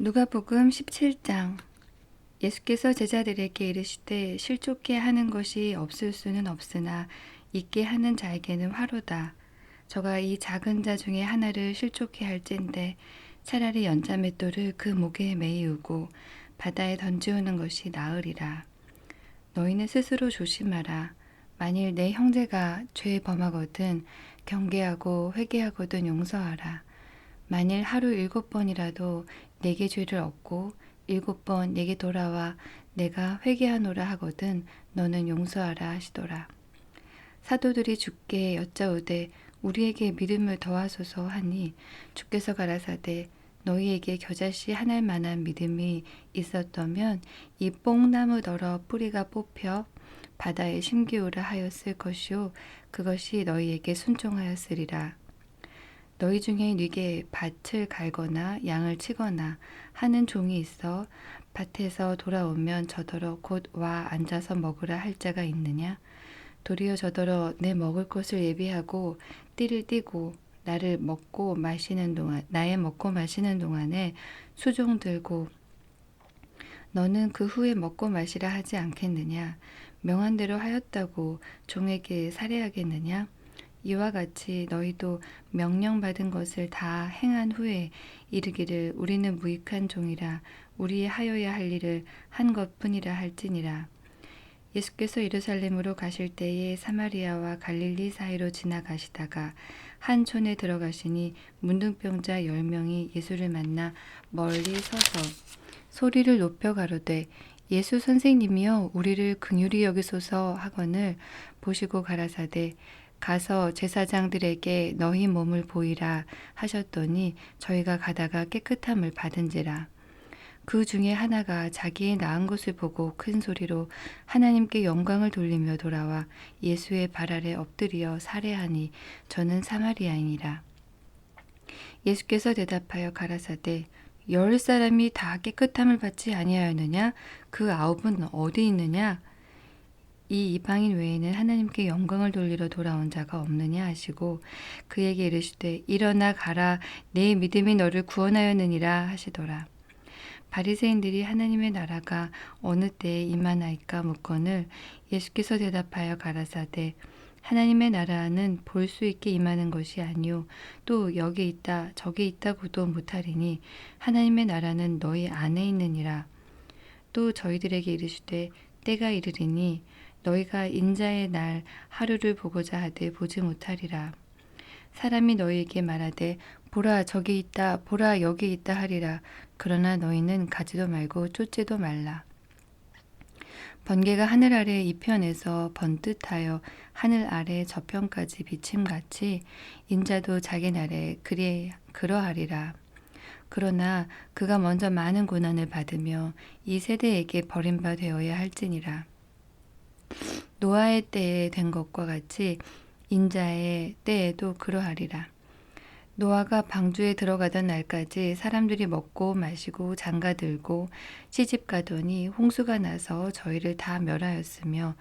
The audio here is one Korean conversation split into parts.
누가복음 17장. 예수께서 제자들에게 이르시되 실족게 하는 것이 없을 수는 없으나 있게 하는 자에게는 화로다. 저가 이 작은 자 중에 하나를 실족해 할진대 차라리 연자맷돌을 그 목에 매이우고 바다에 던지우는 것이 나으리라. 너희는 스스로 조심하라. 만일 내 형제가 죄 범하거든 경계하고 회개하거든 용서하라. 만일 하루 7번이라도 내게 죄를 얻고 7번 내게 돌아와 내가 회개하노라 하거든 너는 용서하라 하시더라. 사도들이 주께 여짜오되 우리에게 믿음을 더하소서 하니 주께서 가라사대 너희에게 겨자씨 하나일 만한 믿음이 있었다면 이 뽕나무더러 뿌리가 뽑혀 바다에 심기우라 하였을 것이요 그것이 너희에게 순종하였으리라. 너희 중에 네게 밭을 갈거나 양을 치거나 하는 종이 있어 밭에서 돌아오면 저더러 곧 와 앉아서 먹으라 할 자가 있느냐? 도리어 저더러 내 먹을 것을 예비하고 띠를 띠고 나의 먹고 마시는 동안에 수종 들고 너는 그 후에 먹고 마시라 하지 않겠느냐? 명한 대로 하였다고 종에게 살해하겠느냐? 이와 같이 너희도 명령받은 것을 다 행한 후에 이르기를 우리는 무익한 종이라 우리의 하여야 할 일을 한 것뿐이라 할지니라. 예수께서 예루살렘으로 가실 때에 사마리아와 갈릴리 사이로 지나가시다가 한 촌에 들어가시니 문둥병자 10명이 예수를 만나 멀리 서서 소리를 높여 가로되 예수 선생님이여 우리를 긍휼히 여기소서 하거늘 보시고 가라사대 가서 제사장들에게 너희 몸을 보이라 하셨더니 저희가 가다가 깨끗함을 받은지라. 그 중에 하나가 자기의 나은 것을 보고 큰 소리로 하나님께 영광을 돌리며 돌아와 예수의 발 아래 엎드려 살해하니 저는 사마리아인이라. 예수께서 대답하여 가라사대 10사람이 다 깨끗함을 받지 아니하였느냐? 그 9은 어디 있느냐? 이 이방인 외에는 하나님께 영광을 돌리러 돌아온 자가 없느냐 하시고 그에게 이르시되 일어나 가라 내 믿음이 너를 구원하였느니라 하시더라. 바리새인들이 하나님의 나라가 어느 때에 임하나이까 묻거늘 예수께서 대답하여 가라사대 하나님의 나라는 볼 수 있게 임하는 것이 아니요 또 여기 있다 저기 있다고도 못하리니 하나님의 나라는 너희 안에 있느니라. 또 저희들에게 이르시되 때가 이르리니 너희가 인자의 날 하루를 보고자 하되 보지 못하리라. 사람이 너희에게 말하되 보라 저기 있다 보라 여기 있다 하리라. 그러나 너희는 가지도 말고 쫓지도 말라. 번개가 하늘 아래 이편에서 번듯하여 하늘 아래 저편까지 비침같이 인자도 자기 날에 그러하리라. 그러나 그가 먼저 많은 고난을 받으며 이 세대에게 버림바 되어야 할지니라. 노아의 때에 된 것과 같이 인자의 때에도 그러하리라. 노아가 방주에 들어가던 날까지 사람들이 먹고 마시고 장가들고 시집가더니 홍수가 나서 저희를 다 멸하였으며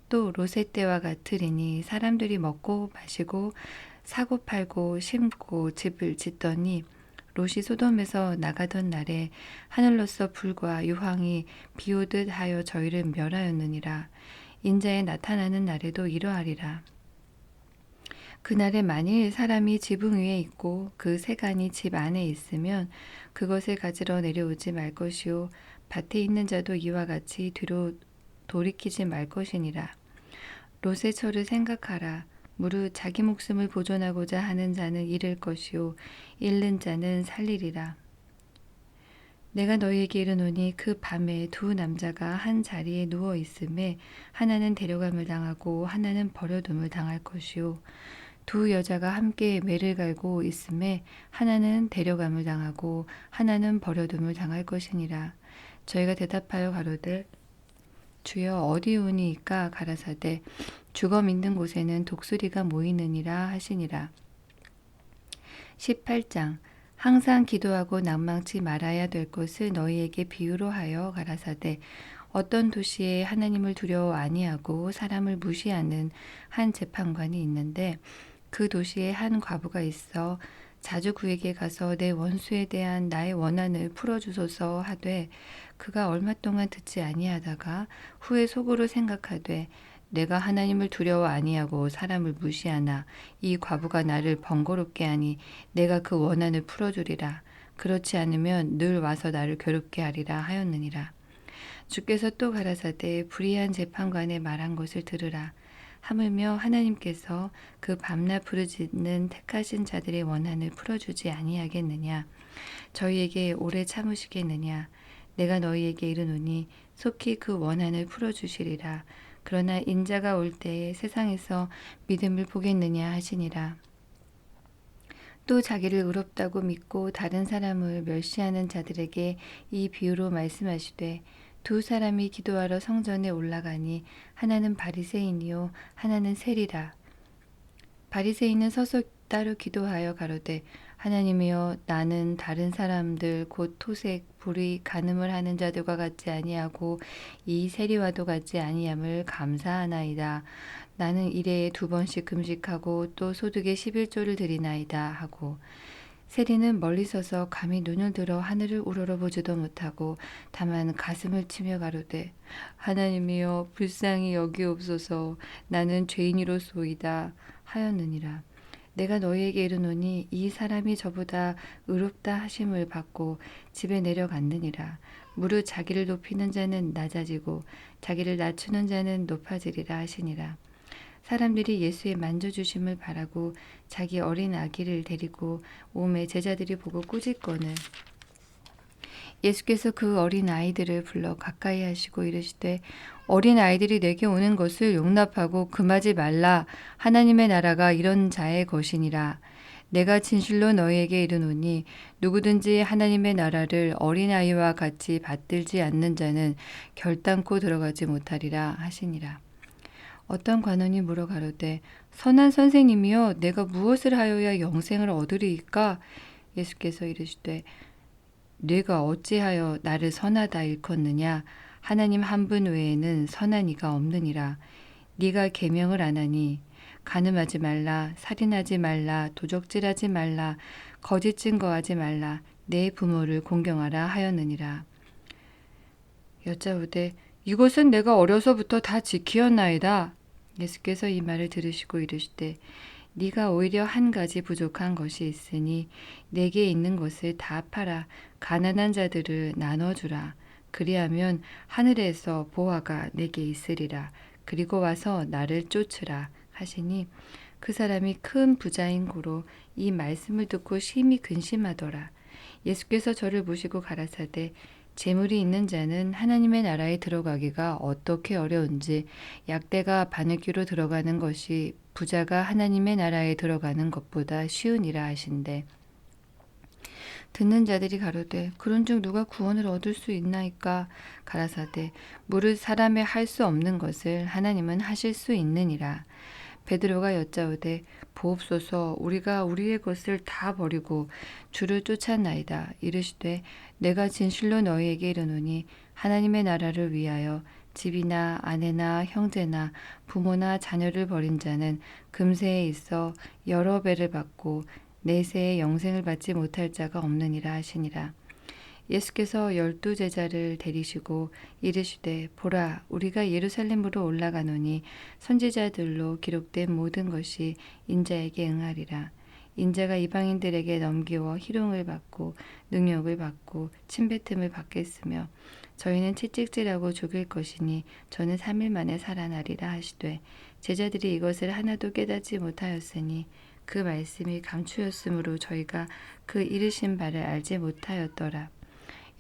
또 롯의 때와 같으리니 사람들이 먹고 마시고 사고 팔고 심고 집을 짓더니 롯이 소돔에서 나가던 날에 하늘로서 불과 유황이 비오듯 하여 저희를 멸하였느니라. 인자에 나타나는 날에도 이러하리라. 그날에 만일 사람이 지붕 위에 있고 그 세간이 집 안에 있으면 그것을 가지러 내려오지 말 것이요 밭에 있는 자도 이와 같이 뒤로 돌이키지 말 것이니라. 롯의 처를 생각하라. 무릇 자기 목숨을 보존하고자 하는 자는 잃을 것이요 잃는 자는 살리리라. 내가 너희에게 이르노니 그 밤에 두 남자가 한 자리에 누워 있음에 하나는 데려감을 당하고 하나는 버려둠을 당할 것이요 두 여자가 함께 매를 갈고 있음에 하나는 데려감을 당하고 하나는 버려둠을 당할 것이니라. 저희가 대답하여 가로되 주여 어디 오니이까 가라사대 죽어 있는 곳에는 독수리가 모이느니라 하시니라. 18장. 항상 기도하고 낭망치 말아야 될 것을 너희에게 비유로 하여 가라사대 어떤 도시에 하나님을 두려워 아니하고 사람을 무시하는 한 재판관이 있는데 그 도시에 한 과부가 있어 자주 그에게 가서 내 원수에 대한 나의 원한을 풀어주소서 하되 그가 얼마 동안 듣지 아니하다가 후에 속으로 생각하되 내가 하나님을 두려워 아니하고 사람을 무시하나 이 과부가 나를 번거롭게 하니 내가 그 원한을 풀어주리라. 그렇지 않으면 늘 와서 나를 괴롭게 하리라 하였느니라. 주께서 또 가라사대 불의한 재판관의 말한 것을 들으라. 하물며 하나님께서 그 밤낮 부르짖는 택하신 자들의 원한을 풀어주지 아니하겠느냐. 저희에게 오래 참으시겠느냐. 내가 너희에게 이르노니 속히 그 원한을 풀어주시리라. 그러나 인자가 올 때에 세상에서 믿음을 보겠느냐 하시니라. 또 자기를 의롭다고 믿고 다른 사람을 멸시하는 자들에게 이 비유로 말씀하시되 두 사람이 기도하러 성전에 올라가니 하나는 바리새인이요 하나는 세리라. 바리새인은 서서 따로 기도하여 가로되 하나님이여 나는 다른 사람들 곧 토색, 불의, 간음을 하는 자들과 같지 아니하고 이 세리와도 같지 아니함을 감사하나이다. 나는 일해에 2번씩 금식하고 또 소득의 11조를 드리나이다 하고 세리는 멀리 서서 감히 눈을 들어 하늘을 우러러보지도 못하고 다만 가슴을 치며 가로되 하나님이여 불쌍히 여기옵소서 나는 죄인이로소이다 하였느니라. 내가 너희에게 이르노니 이 사람이 저보다 의롭다 하심을 받고 집에 내려갔느니라. 무릇 자기를 높이는 자는 낮아지고 자기를 낮추는 자는 높아지리라 하시니라. 사람들이 예수의 만져주심을 바라고 자기 어린 아기를 데리고 오매 제자들이 보고 꾸짖거늘 예수께서 그 어린 아이들을 불러 가까이 하시고 이르시되 어린 아이들이 내게 오는 것을 용납하고 금하지 말라. 하나님의 나라가 이런 자의 것이니라. 내가 진실로 너희에게 이르노니 누구든지 하나님의 나라를 어린아이와 같이 받들지 않는 자는 결단코 들어가지 못하리라 하시니라. 어떤 관원이 물어 가로되 선한 선생님이여 내가 무엇을 하여야 영생을 얻으리이까? 예수께서 이르시되 네가 어찌하여 나를 선하다 일컫느냐? 하나님 한 분 외에는 선한 이가 없느니라. 네가 계명을 안 하니 간음하지 말라, 살인하지 말라, 도적질하지 말라, 거짓 증거하지 말라, 내 부모를 공경하라 하였느니라. 여짜오되 이것은 내가 어려서부터 다 지키었나이다. 예수께서 이 말을 들으시고 이르시되 네가 오히려 한 가지 부족한 것이 있으니 내게 있는 것을 다 팔아 가난한 자들을 나눠주라. 그리하면 하늘에서 보화가 내게 있으리라. 그리고 와서 나를 쫓으라 하시니 그 사람이 큰 부자인 고로 이 말씀을 듣고 심히 근심하더라. 예수께서 저를 모시고 가라사대 재물이 있는 자는 하나님의 나라에 들어가기가 어떻게 어려운지 약대가 바느귀로 들어가는 것이 부자가 하나님의 나라에 들어가는 것보다 쉬우니라 하신대. 듣는 자들이 가로되 그런즉 누가 구원을 얻을 수 있나이까? 가라사대 무릇 사람의 할 수 없는 것을 하나님은 하실 수 있느니라. 베드로가 여짜오되 보옵소서 우리가 우리의 것을 다 버리고 주를 쫓았나이다. 이르시되 내가 진실로 너희에게 이르노니 하나님의 나라를 위하여 집이나 아내나 형제나 부모나 자녀를 버린 자는 금세에 있어 여러 배를 받고 내세에 영생을 받지 못할 자가 없느니라 하시니라. 예수께서 12 제자를 데리시고 이르시되 보라 우리가 예루살렘으로 올라가노니 선지자들로 기록된 모든 것이 인자에게 응하리라. 인자가 이방인들에게 넘기워 희롱을 받고 능욕을 받고 침뱉음을 받겠으며 저희는 채찍질하고 죽일 것이니 저는 3일 만에 살아나리라 하시되 제자들이 이것을 하나도 깨닫지 못하였으니 그 말씀이 감추였으므로 저희가 그 이르신 바를 알지 못하였더라.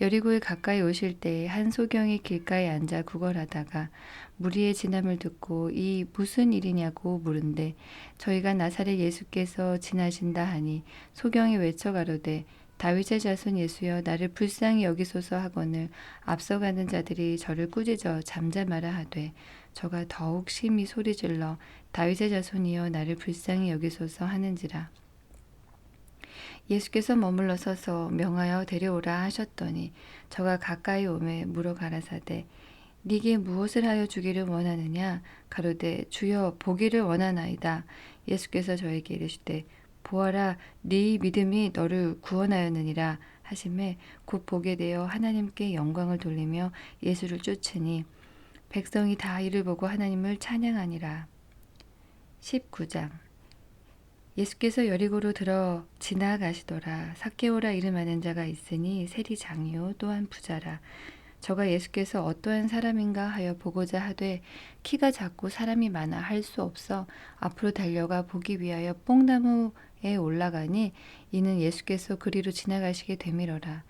여리고에 가까이 오실 때에 한 소경이 길가에 앉아 구걸하다가 무리의 진함을 듣고 이 무슨 일이냐고 물은데 저희가 나사렛 예수께서 지나신다 하니 소경이 외쳐 가로되 다윗의 자손 예수여 나를 불쌍히 여기소서 하거늘 앞서가는 자들이 저를 꾸짖어 잠잠하라 하되 저가 더욱 심히 소리질러 다윗의 자손이여 나를 불쌍히 여기소서 하는지라. 예수께서 머물러 서서 명하여 데려오라 하셨더니 저가 가까이 오매 물어 가라사대 네게 무엇을 하여 주기를 원하느냐? 가로되 주여 보기를 원하나이다. 예수께서 저에게 이르시되 보아라 네 믿음이 너를 구원하였느니라 하심에 곧 보게 되어 하나님께 영광을 돌리며 예수를 쫓으니 백성이 다 이를 보고 하나님을 찬양하니라. 19장. 예수께서 여리고로 들어 지나가시더라. 삭개오라 이름하는 자가 있으니 세리장이요 또한 부자라. 저가 예수께서 어떠한 사람인가 하여 보고자 하되 키가 작고 사람이 많아 할 수 없어 앞으로 달려가 보기 위하여 뽕나무에 올라가니 이는 예수께서 그리로 지나가시게 되밀어라.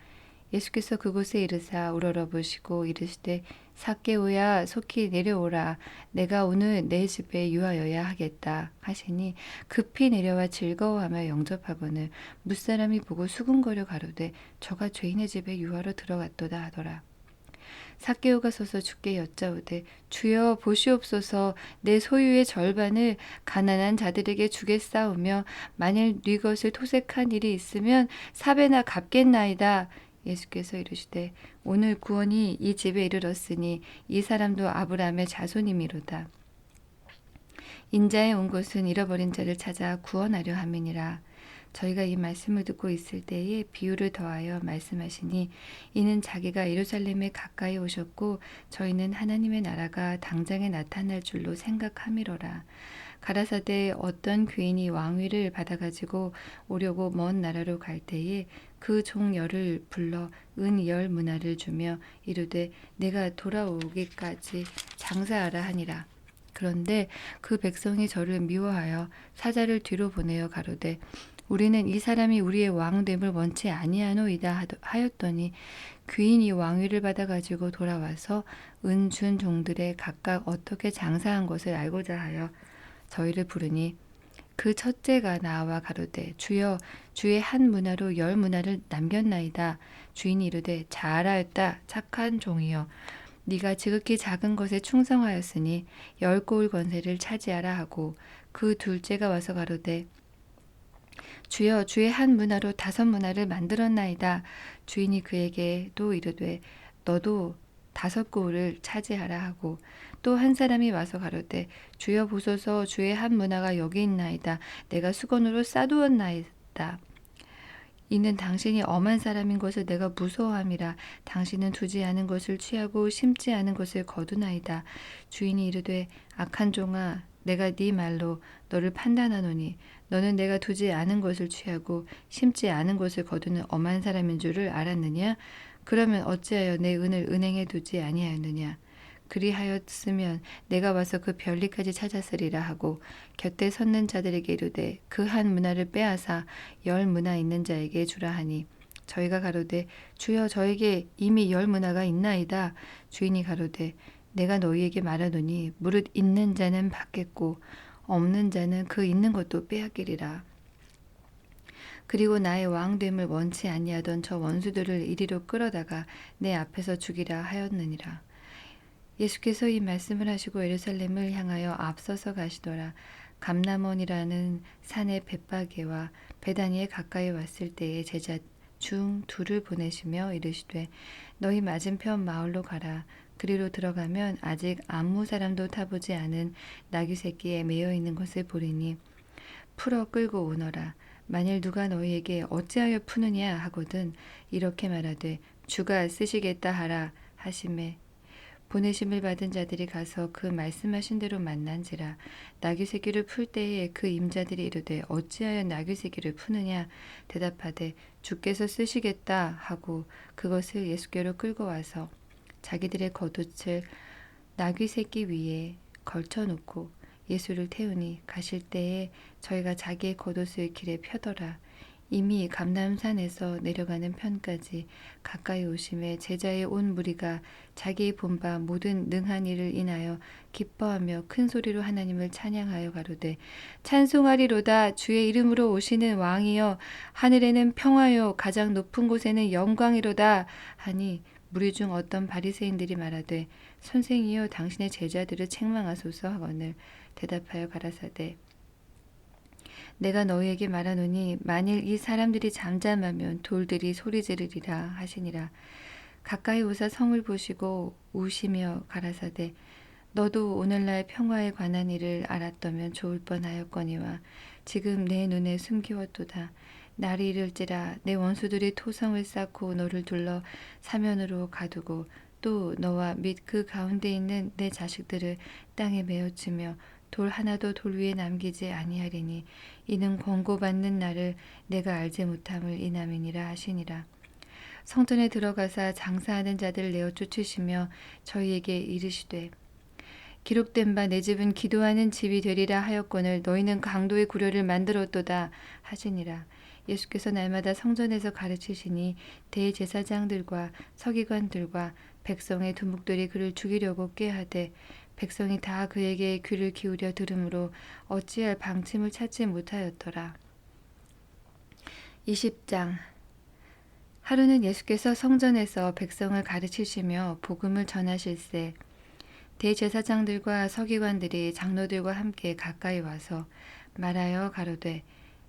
예수께서 그곳에 이르사 우러러보시고 이르시되 삭개오야 속히 내려오라. 내가 오늘 내 집에 유하여야 하겠다 하시니 급히 내려와 즐거워하며 영접하거늘 무사람이 보고 수군거려 가로되 저가 죄인의 집에 유하러 들어갔도다 하더라. 삭개오가 서서 주께 여짜오되 주여 보시옵소서 내 소유의 절반을 가난한 자들에게 주겠사오며 만일 네 것을 토색한 일이 있으면 사배나 갚겠나이다. 예수께서 이르시되 오늘 구원이 이 집에 이르렀으니 이 사람도 아브라함의 자손이미로다. 인자에 온 곳은 잃어버린 자를 찾아 구원하려 함이니라. 저희가 이 말씀을 듣고 있을 때에 비유를 더하여 말씀하시니 이는 자기가 예루살렘에 가까이 오셨고 저희는 하나님의 나라가 당장에 나타날 줄로 생각함이로라. 가라사대 어떤 귀인이 왕위를 받아가지고 오려고 먼 나라로 갈 때에 그 종 열을 불러 은 10문화를 주며 이르되 내가 돌아오기까지 장사하라 하니라. 그런데 그 백성이 저를 미워하여 사자를 뒤로 보내어 가로되 우리는 이 사람이 우리의 왕됨을 원치 아니하노이다 하였더니 귀인이 왕위를 받아가지고 돌아와서 은 준 종들의 각각 어떻게 장사한 것을 알고자 하여 저희를 부르니 그 첫째가 나와 가로되 주여 주의 한 문화로 10문화를 남겼나이다. 주인이 이르되 잘하였다 착한 종이여 네가 지극히 작은 것에 충성하였으니 10고을 권세를 차지하라 하고 그 둘째가 와서 가로되 주여 주의 한 문화로 5문화를 만들었나이다. 주인이 그에게 또 이르되 너도 5고을을 차지하라 하고 또 한 사람이 와서 가로되 주여 보소서 주의 한 문화가 여기 있나이다. 내가 수건으로 싸두었나이다. 이는 당신이 엄한 사람인 것을 내가 무서워함이라. 당신은 두지 않은 것을 취하고 심지 않은 것을 거두나이다. 주인이 이르되 악한 종아 내가 네 말로 너를 판단하노니 너는 내가 두지 않은 것을 취하고 심지 않은 것을 거두는 엄한 사람인 줄을 알았느냐? 그러면 어찌하여 내 은을 은행에 두지 아니하였느냐? 그리하였으면 내가 와서 그 별리까지 찾았으리라 하고 곁에 섰는 자들에게 이르되 그 한 문화를 빼앗아 10문화 있는 자에게 주라 하니 저희가 가로되 주여 저에게 이미 10문화가 있나이다. 주인이 가로되 내가 너희에게 말하노니 무릇 있는 자는 받겠고 없는 자는 그 있는 것도 빼앗기리라. 그리고 나의 왕됨을 원치 아니하던 저 원수들을 이리로 끌어다가 내 앞에서 죽이라 하였느니라. 예수께서 이 말씀을 하시고 예루살렘을 향하여 앞서서 가시더라. 감람원이라는 산의 벳바게와 베다니에 가까이 왔을 때에 제자 중 2를 보내시며 이르시되 너희 맞은편 마을로 가라. 그리로 들어가면 아직 아무 사람도 타보지 않은 나귀 새끼에 매여 있는 것을 보리니 풀어 끌고 오너라. 만일 누가 너희에게 어찌하여 푸느냐 하거든 이렇게 말하되 주가 쓰시겠다 하라 하심에 보내심을 받은 자들이 가서 그 말씀하신 대로 만난지라. 나귀 새끼를 풀 때에 그 임자들이 이르되 어찌하여 나귀 새끼를 푸느냐 대답하되 주께서 쓰시겠다 하고 그것을 예수께로 끌고 와서 자기들의 겉옷을 나귀 새끼 위에 걸쳐놓고 예수를 태우니 가실 때에 저희가 자기의 겉옷을 길에 펴더라. 이미 감람산에서 내려가는 편까지 가까이 오심에 제자의 온 무리가 자기 본바 모든 능한 일을 인하여 기뻐하며 큰 소리로 하나님을 찬양하여 가로되 찬송하리로다. 주의 이름으로 오시는 왕이여 하늘에는 평화요 가장 높은 곳에는 영광이로다 하니 무리 중 어떤 바리새인들이 말하되 선생이여 당신의 제자들을 책망하소서 하거늘 대답하여 가라사대 내가 너희에게 말하노니 만일 이 사람들이 잠잠하면 돌들이 소리 지르리라 하시니라. 가까이 오사 성을 보시고 우시며 가라사대 너도 오늘날 평화에 관한 일을 알았더면 좋을 뻔하였거니와 지금 내 눈에 숨기웠도다. 날이 이를지라 내 원수들이 토성을 쌓고 너를 둘러 사면으로 가두고 또 너와 및 그 가운데 있는 내 자식들을 땅에 메어치며 돌 하나도 돌 위에 남기지 아니하리니 이는 권고받는 날을 내가 알지 못함을 인함이니라 하시니라. 성전에 들어가사 장사하는 자들을 내어 쫓으시며 저희에게 이르시되 기록된 바 내 집은 기도하는 집이 되리라 하였거늘 너희는 강도의 구려를 만들었도다 하시니라. 예수께서 날마다 성전에서 가르치시니 대제사장들과 서기관들과 백성의 두목들이 그를 죽이려고 꾀하되 백성이 다 그에게 귀를 기울여 들으므로 어찌할 방침을 찾지 못하였더라. 20장. 하루는 예수께서 성전에서 백성을 가르치시며 복음을 전하실세 대제사장들과 서기관들이 장로들과 함께 가까이 와서 말하여 가로되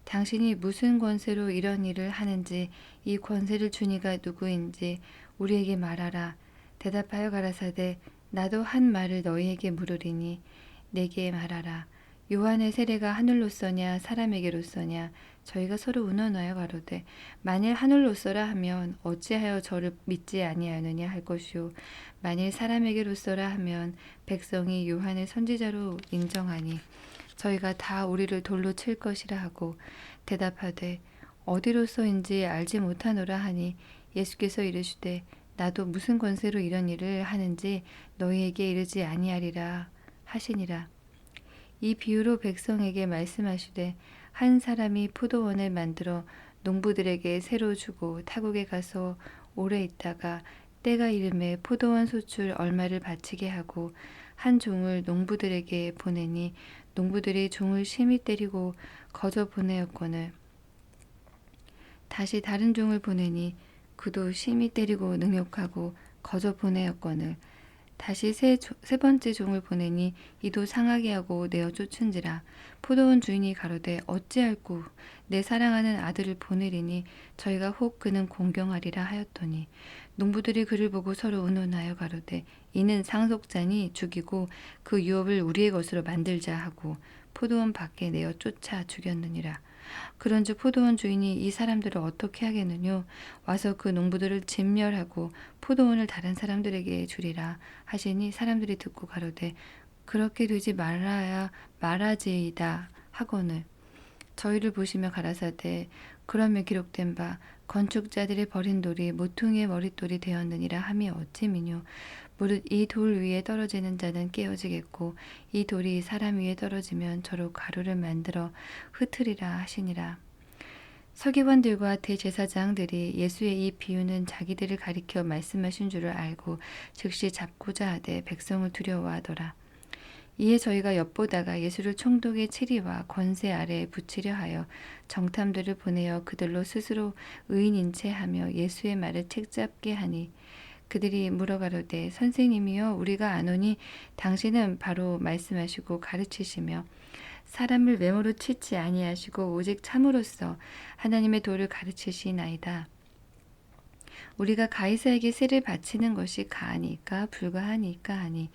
당신이 무슨 권세로 이런 일을 하는지 이 권세를 주니가 누구인지 우리에게 말하라. 대답하여 가라사대 나도 한 말을 너희에게 물으리니 내게 말하라. 요한의 세례가 하늘로서냐 사람에게로서냐 저희가 서로 운언하여 가로되 만일 하늘로서라 하면 어찌하여 저를 믿지 아니하느냐 할 것이요 만일 사람에게로서라 하면 백성이 요한을 선지자로 인정하니 저희가 다 우리를 돌로 칠 것이라 하고 대답하되 어디로서인지 알지 못하노라 하니 예수께서 이르시되 나도 무슨 권세로 이런 일을 하는지 너희에게 이르지 아니하리라 하시니라. 이 비유로 백성에게 말씀하시되 한 사람이 포도원을 만들어 농부들에게 새로 주고 타국에 가서 오래 있다가 때가 이름에 포도원 소출 얼마를 바치게 하고 한 종을 농부들에게 보내니 농부들이 종을 심히 때리고 거저 보내었거늘 다시 다른 종을 보내니 그도 심히 때리고 능욕하고 거저 보내었거늘 다시 세 번째 종을 보내니 이도 상하게 하고 내어 쫓은지라. 포도원 주인이 가로되 어찌할꼬 내 사랑하는 아들을 보내리니 저희가 혹 그는 공경하리라 하였더니 농부들이 그를 보고 서로 의논하여 가로되 이는 상속자니 죽이고 그 유업을 우리의 것으로 만들자 하고 포도원 밖에 내어 쫓아 죽였느니라. 그런즉 포도원 주인이 이 사람들을 어떻게 하겠느뇨? 와서 그 농부들을 진멸하고 포도원을 다른 사람들에게 주리라 하시니 사람들이 듣고 가로되 그렇게 되지 말아야 말하지이다 하거늘 저희를 보시며 가라사대 그러면 기록된 바 건축자들의 버린 돌이 모퉁이의 머릿돌이 되었느니라 함이 어찌미뇨 무릇 이 돌 위에 떨어지는 자는 깨어지겠고 이 돌이 사람 위에 떨어지면 저로 가루를 만들어 흩으리라 하시니라. 서기관들과 대제사장들이 예수의 이 비유는 자기들을 가리켜 말씀하신 줄을 알고 즉시 잡고자 하되 백성을 두려워하더라. 이에 저희가 엿보다가 예수를 총독의 치리와 권세 아래에 붙이려 하여 정탐들을 보내어 그들로 스스로 의인인 채 하며 예수의 말을 책잡게 하니 그들이 물어가로되 선생님이여 우리가 아노니 당신은 바로 말씀하시고 가르치시며 사람을 외모로 치지 아니하시고 오직 참으로써 하나님의 도를 가르치시나이다. 우리가 가이사에게 세를 바치는 것이 가하니까 불가하니까 하니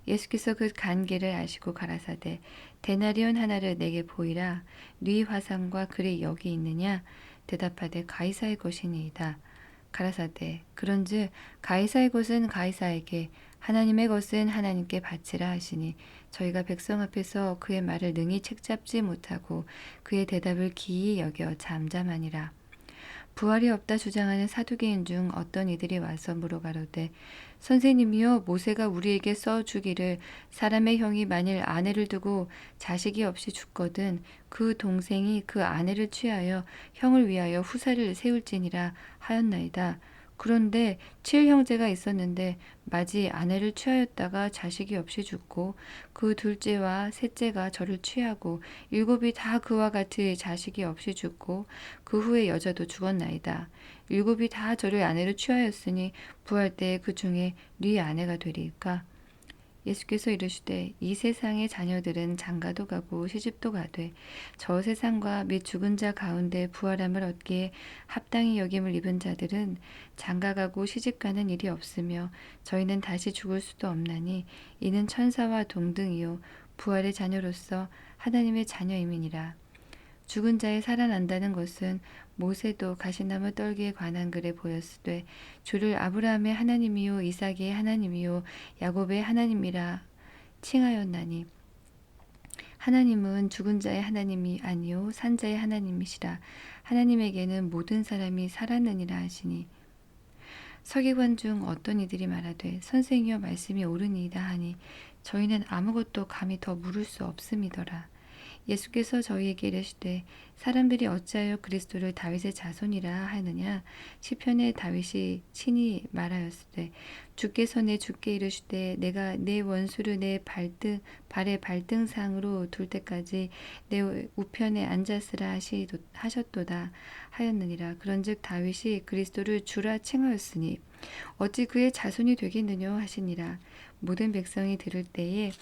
예수께서 그 간계를 아시고 가라사대 데나리온 하나를 내게 보이라 네 화상과 글이 여기 있느냐 대답하되 가이사의 것이니이다. 가라사대 그런즉 가이사의 것은 가이사에게 하나님의 것은 하나님께 바치라 하시니 저희가 백성 앞에서 그의 말을 능히 책잡지 못하고 그의 대답을 기이 여겨 잠잠하니라. 부활이 없다 주장하는 사두개인 중 어떤 이들이 와서 물어가로되 선생님이여 모세가 우리에게 써주기를 사람의 형이 만일 아내를 두고 자식이 없이 죽거든 그 동생이 그 아내를 취하여 형을 위하여 후사를 세울지니라 하였나이다. 그런데 7형제가 있었는데 마지 아내를 취하였다가 자식이 없이 죽고 그 둘째와 셋째가 저를 취하고 7이 다 그와 같이 자식이 없이 죽고 그 후에 여자도 죽었나이다. 7이 다 저를 아내로 취하였으니 부활 때에 그 중에 네 아내가 되리이까? 예수께서 이르시되 이 세상의 자녀들은 장가도 가고 시집도 가되 저 세상과 및 죽은 자 가운데 부활함을 얻기에 합당히 여김을 입은 자들은 장가가고 시집가는 일이 없으며 저희는 다시 죽을 수도 없나니 이는 천사와 동등이요 부활의 자녀로서 하나님의 자녀임이니라. 죽은 자의 살아난다는 것은 모세도 가시나무 떨기에 관한 글에 보였으되 주를 아브라함의 하나님이요 이삭의 하나님이요 야곱의 하나님이라 칭하였나니 하나님은 죽은 자의 하나님이 아니요 산 자의 하나님이시라. 하나님에게는 모든 사람이 살았느니라 하시니 서기관 중 어떤 이들이 말하되 선생이여 말씀이 옳으니이다 하니 저희는 아무것도 감히 더 물을 수 없음이더라. 예수께서 저희에게 이르시되 사람들이 어찌하여 그리스도를 다윗의 자손이라 하느냐. 시편에 다윗이 친히 말하였으되 주께서 내 주께 이르시되 내가 내 원수를 내 발의 발등상으로 둘 때까지 내 우편에 앉았으라 하셨도다 하였느니라. 그런즉 다윗이 그리스도를 주라 칭하였으니 어찌 그의 자손이 되겠느냐 하시니라. 모든 백성이 들을 때에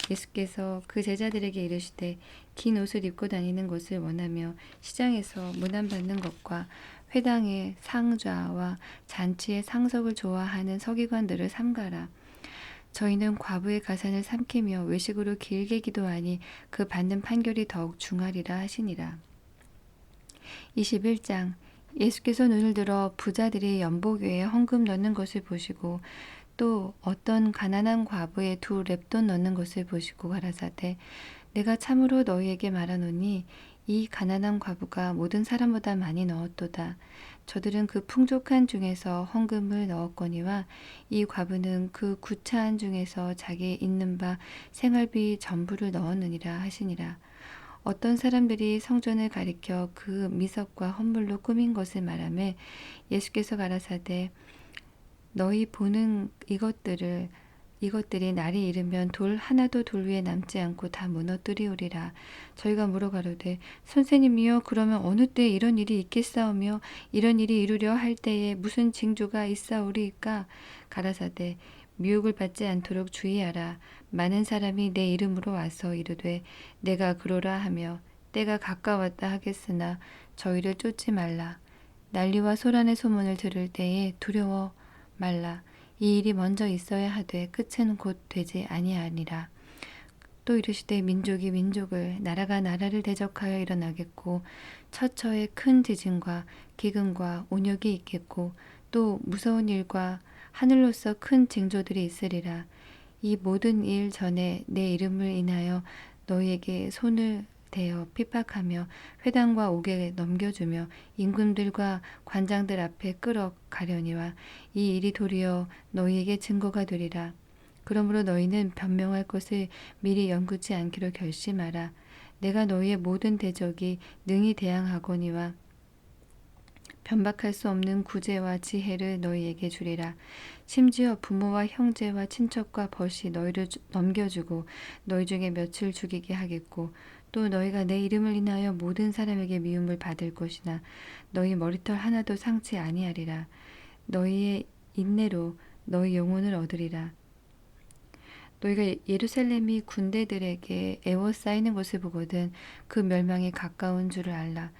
예수께서 그 제자들에게 이르시되 긴 옷을 입고 다니는 것을 원하며 시장에서 문안받는 것과 회당의 상좌와 잔치의 상석을 좋아하는 서기관들을 삼가라. 저희는 과부의 가산을 삼키며 외식으로 길게 기도하니 그 받는 판결이 더욱 중하리라 하시니라. 21장 예수께서 눈을 들어 부자들이 연복외에 헌금 넣는 것을 보시고 또 어떤 가난한 과부의 2 렙돈 넣는 것을 보시고 가라사대 내가 참으로 너희에게 말하노니 이 가난한 과부가 모든 사람보다 많이 넣었도다. 저들은 그 풍족한 중에서 헌금을 넣었거니와 이 과부는 그 구차한 중에서 자기 있는 바 생활비 전부를 넣었느니라 하시니라. 어떤 사람들이 성전을 가리켜 그 미석과 헌물로 꾸민 것을 말하며 예수께서 가라사대 너희 보는 이것들이 날이 이르면 돌 하나도 돌 위에 남지 않고 다 무너뜨리우리라. 저희가 물어가로되 선생님이여 그러면 어느 때에 이런 일이 있겠사오며 이런 일이 이루려 할 때에 무슨 징조가 있사오리이까. 가라사대 미혹을 받지 않도록 주의하라. 많은 사람이 내 이름으로 와서 이르되 내가 그러라 하며 때가 가까웠다 하겠으나 저희를 쫓지 말라. 난리와 소란의 소문을 들을 때에 두려워 말라. 이 일이 먼저 있어야 하되 끝은 곧 되지 아니하니라. 또 이르시되 민족이 민족을 나라가 나라를 대적하여 일어나겠고 처처에 큰 지진과 기근과 온역이 있겠고 또 무서운 일과 하늘로서 큰 징조들이 있으리라. 이 모든 일 전에 내 이름을 인하여 너희에게 손을 대어 핍박하며 회당과 옥에 넘겨주며 임금들과 관장들 앞에 끌어가려니와 이 일이 도리어 너희에게 증거가 되리라. 그러므로 너희는 변명할 것을 미리 연구치 않기로 결심하라. 내가 너희의 모든 대적이 능히 대항하거니와 변박할 수 없는 구제와 지혜를 너희에게 주리라. 심지어 부모와 형제와 친척과 벗이 너희를 넘겨주고 너희 중에 며칠 죽이게 하겠고 또 너희가 내 이름을 인하여 모든 사람에게 미움을 받을 것이나 너희 머리털 하나도 상치 아니하리라. 너희의 인내로 너희 영혼을 얻으리라. 너희가 예루살렘이 군대들에게 애워싸이는 것을 보거든 그 멸망이 가까운 줄을 알라.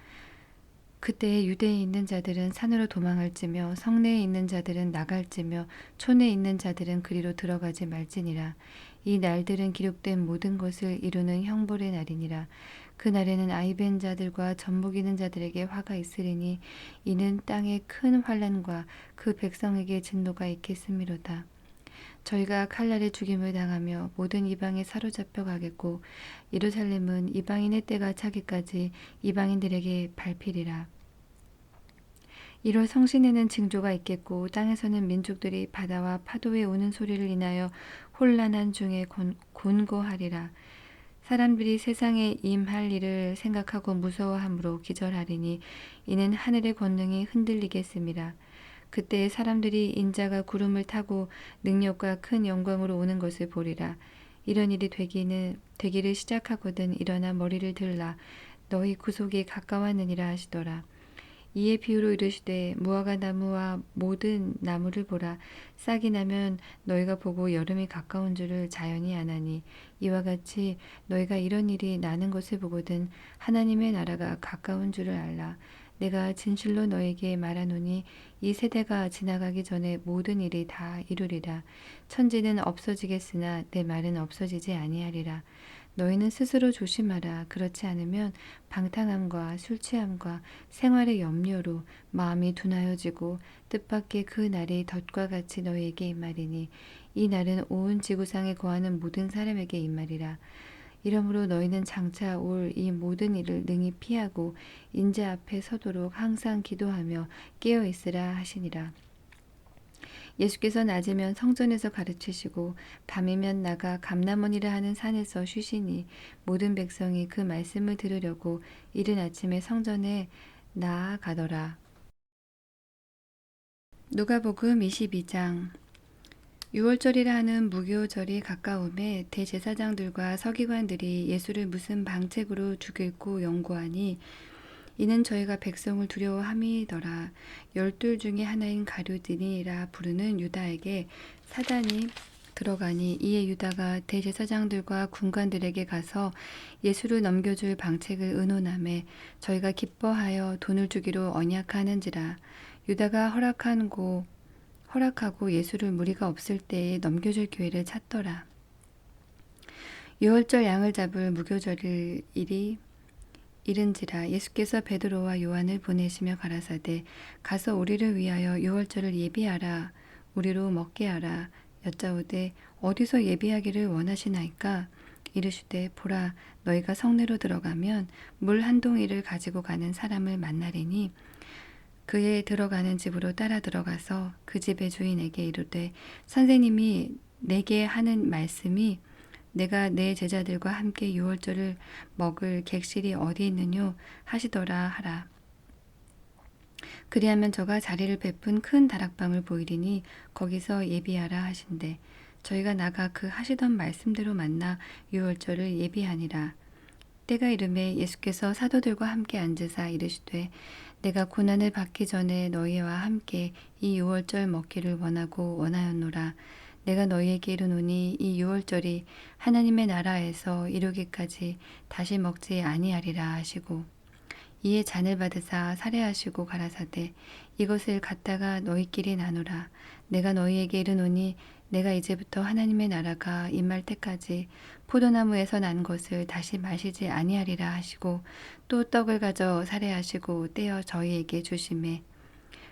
그때에 유대에 있는 자들은 산으로 도망할지며 성내에 있는 자들은 나갈지며 촌에 있는 자들은 그리로 들어가지 말지니라. 이 날들은 기록된 모든 것을 이루는 형벌의 날이니라. 그 날에는 아이벤 자들과 젖먹이는 자들에게 화가 있으리니 이는 땅에 큰 환난과 그 백성에게 진노가 있겠음이로다. 저희가 칼날에 죽임을 당하며 모든 이방에 사로잡혀 가겠고 예루살렘은 이방인의 때가 차기까지 이방인들에게 밟히리라. 1월 성신에는 징조가 있겠고 땅에서는 민족들이 바다와 파도에 오는 소리를 인하여 혼란한 중에 곤고하리라. 사람들이 세상에 임할 일을 생각하고 무서워함으로 기절하리니 이는 하늘의 권능이 흔들리겠음이라. 그때 사람들이 인자가 구름을 타고 능력과 큰 영광으로 오는 것을 보리라. 이런 일이 되기를 시작하거든 일어나 머리를 들라. 너희 구속이 가까웠느니라 하시더라. 이에 비유로 이르시되 무화과 나무와 모든 나무를 보라. 싹이 나면 너희가 보고 여름이 가까운 줄을 자연히 아나니 이와 같이 너희가 이런 일이 나는 것을 보거든 하나님의 나라가 가까운 줄을 알라. 내가 진실로 너에게 말하노니 이 세대가 지나가기 전에 모든 일이 다 이루리라. 천지는 없어지겠으나 내 말은 없어지지 아니하리라. 너희는 스스로 조심하라. 그렇지 않으면 방탕함과 술 취함과 생활의 염려로 마음이 둔하여지고 뜻밖의 그 날이 덫과 같이 너희에게 임하리니 이 날은 온 지구상에 거하는 모든 사람에게 임하리라. 이러므로 너희는 장차 올 이 모든 일을 능히 피하고 인재 앞에 서도록 항상 기도하며 깨어 있으라 하시니라. 예수께서 낮이면 성전에서 가르치시고 밤이면 나가 감람원이라 하는 산에서 쉬시니 모든 백성이 그 말씀을 들으려고 이른 아침에 성전에 나아가더라. 누가복음 22장. 유월절이라 하는 무교절이 가까움에 대제사장들과 서기관들이 예수를 무슨 방책으로 죽일고 연구하니 이는 저희가 백성을 두려워함이더라. 열둘 중에 하나인 가룟유다니라 부르는 유다에게 사단이 들어가니 이에 유다가 대제사장들과 군관들에게 가서 예수를 넘겨줄 방책을 의논하매 저희가 기뻐하여 돈을 주기로 언약하는지라. 유다가 허락하고 예수를 무리가 없을 때에 넘겨줄 기회를 찾더라. 유월절 양을 잡을 무교절일이 이른지라. 예수께서 베드로와 요한을 보내시며 가라사대 가서 우리를 위하여 유월절을 예비하라. 우리로 먹게 하라. 여짜오되 어디서 예비하기를 원하시나이까? 이르시되 보라, 너희가 성내로 들어가면 물 한 동이를 가지고 가는 사람을 만나리니 그의 들어가는 집으로 따라 들어가서 그 집의 주인에게 이르되 선생님이 내게 하는 말씀이 내가 내 제자들과 함께 유월절을 먹을 객실이 어디 있느뇨 하시더라 하라. 그리하면 저가 자리를 베푼 큰 다락방을 보이리니 거기서 예비하라 하신대 저희가 나가 그 하시던 말씀대로 만나 유월절을 예비하니라. 때가 이르매 예수께서 사도들과 함께 앉으사 이르시되 내가 고난을 받기 전에 너희와 함께 이 유월절 먹기를 원하였노라. 내가 너희에게 이르노니 이 유월절이 하나님의 나라에서 이루기까지 다시 먹지 아니하리라 하시고 이에 잔을 받으사 살해하시고 가라사대 이것을 갖다가 너희끼리 나누라. 내가 너희에게 이르노니 내가 이제부터 하나님의 나라가 임할 때까지 포도나무에서 난 것을 다시 마시지 아니하리라 하시고 또 떡을 가져 살해하시고 떼어 저희에게 주시매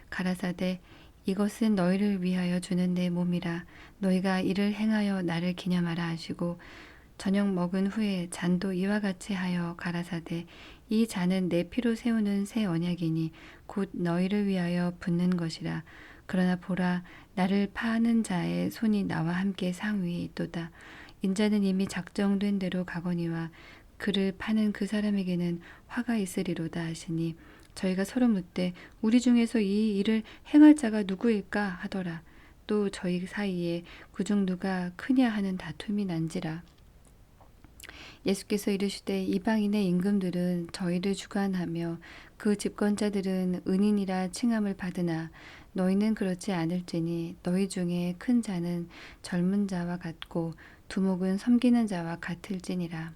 가라사대 이것은 너희를 위하여 주는 내 몸이라. 너희가 이를 행하여 나를 기념하라 하시고 저녁 먹은 후에 잔도 이와 같이 하여 가라사대 이 잔은 내 피로 세우는 새 언약이니 곧 너희를 위하여 붓는 것이라. 그러나 보라, 나를 파는 자의 손이 나와 함께 상 위에 있도다. 인자는 이미 작정된 대로 가거니와 그를 파는 그 사람에게는 화가 있으리로다 하시니 저희가 서로 묻되 우리 중에서 이 일을 행할 자가 누구일까 하더라. 또 저희 사이에 그중 누가 크냐 하는 다툼이 난지라. 예수께서 이르시되 이방인의 임금들은 저희를 주관하며 그 집권자들은 은인이라 칭함을 받으나 너희는 그렇지 않을지니 너희 중에 큰 자는 젊은 자와 같고 두목은 섬기는 자와 같을지니라.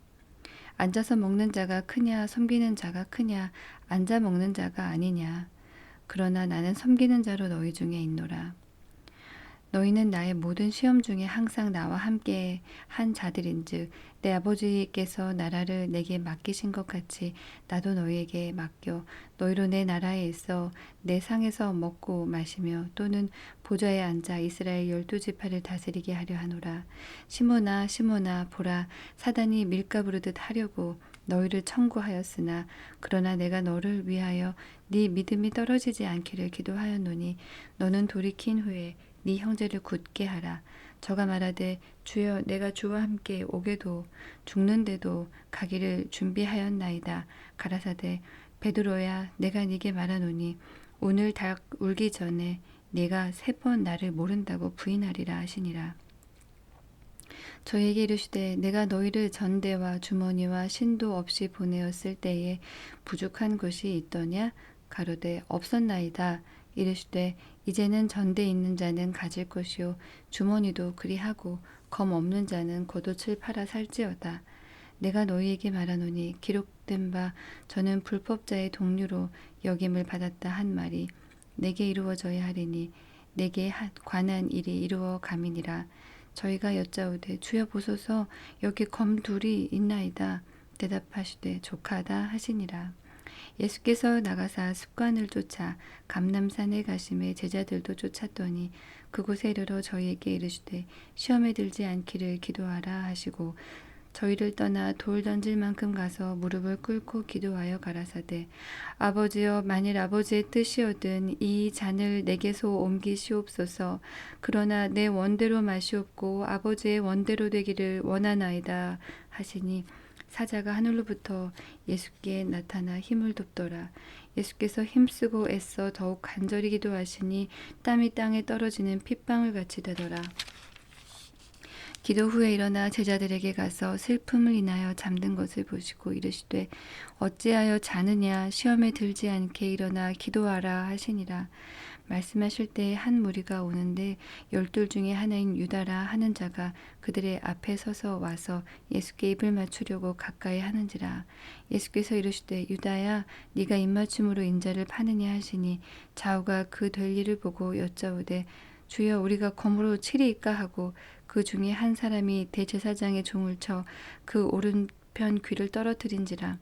앉아서 먹는 자가 크냐 섬기는 자가 크냐 앉아 먹는 자가 아니냐. 그러나 나는 섬기는 자로 너희 중에 있노라. 너희는 나의 모든 시험 중에 항상 나와 함께 한 자들인즉 내 아버지께서 나라를 내게 맡기신 것 같이 나도 너희에게 맡겨 너희로 내 나라에 있어 내 상에서 먹고 마시며 또는 보좌에 앉아 이스라엘 12지파를 다스리게 하려 하노라. 시몬아 시몬아 보라, 사단이 밀가 부르듯 하려고 너희를 청구하였으나 그러나 내가 너를 위하여 네 믿음이 떨어지지 않기를 기도하였노니 너는 돌이킨 후에 네 형제를 굳게 하라. 저가 말하되 주여 내가 주와 함께 오게도 죽는데도 가기를 준비하였나이다. 가라사대 베드로야 내가 네게 말하노니 오늘 닭 울기 전에 네가 3번 나를 모른다고 부인하리라 하시니라. 저에게 이르시되 내가 너희를 전대와 주머니와 신도 없이 보내었을 때에 부족한 것이 있더냐? 가로되 없었나이다. 이르시되 이제는 전대 있는 자는 가질 것이요 주머니도 그리하고 검 없는 자는 겉옷을 팔아 살지어다. 내가 너희에게 말하노니 기록된 바 저는 불법자의 동류로 여김을 받았다 한 말이 내게 이루어져야 하리니 내게 관한 일이 이루어 감이니라. 저희가 여짜오되 주여 보소서 여기 검 둘이 있나이다. 대답하시되 족하다 하시니라. 예수께서 나가사 습관을 쫓아 감람산에 가심에 제자들도 쫓았더니 그곳에 이르러 저희에게 이르시되 시험에 들지 않기를 기도하라 하시고 저희를 떠나 돌 던질 만큼 가서 무릎을 꿇고 기도하여 가라사대 아버지여 만일 아버지의 뜻이거든 이 잔을 내게서 옮기시옵소서. 그러나 내 원대로 마시옵고 아버지의 원대로 되기를 원하나이다 하시니 사자가 하늘로부터 예수께 나타나 힘을 돕더라. 예수께서 힘쓰고 애써 더욱 간절히 기도하시니 땀이 땅에 떨어지는 핏방울 같이 되더라. 기도 후에 일어나 제자들에게 가서 슬픔을 인하여 잠든 것을 보시고 이르시되 어찌하여 자느냐 시험에 들지 않게 일어나 기도하라 하시니라. 말씀하실 때 한 무리가 오는데 12 중에 하나인 유다라 하는 자가 그들의 앞에 서서 와서 예수께 입을 맞추려고 가까이 하는지라. 예수께서 이르시되 유다야 네가 입맞춤으로 인자를 파느냐 하시니 좌우가 그 될 일을 보고 여짜오되 주여 우리가 검으로 치리이까 하고 그 중에 한 사람이 대제사장의 종을 쳐 그 오른편 귀를 떨어뜨린지라.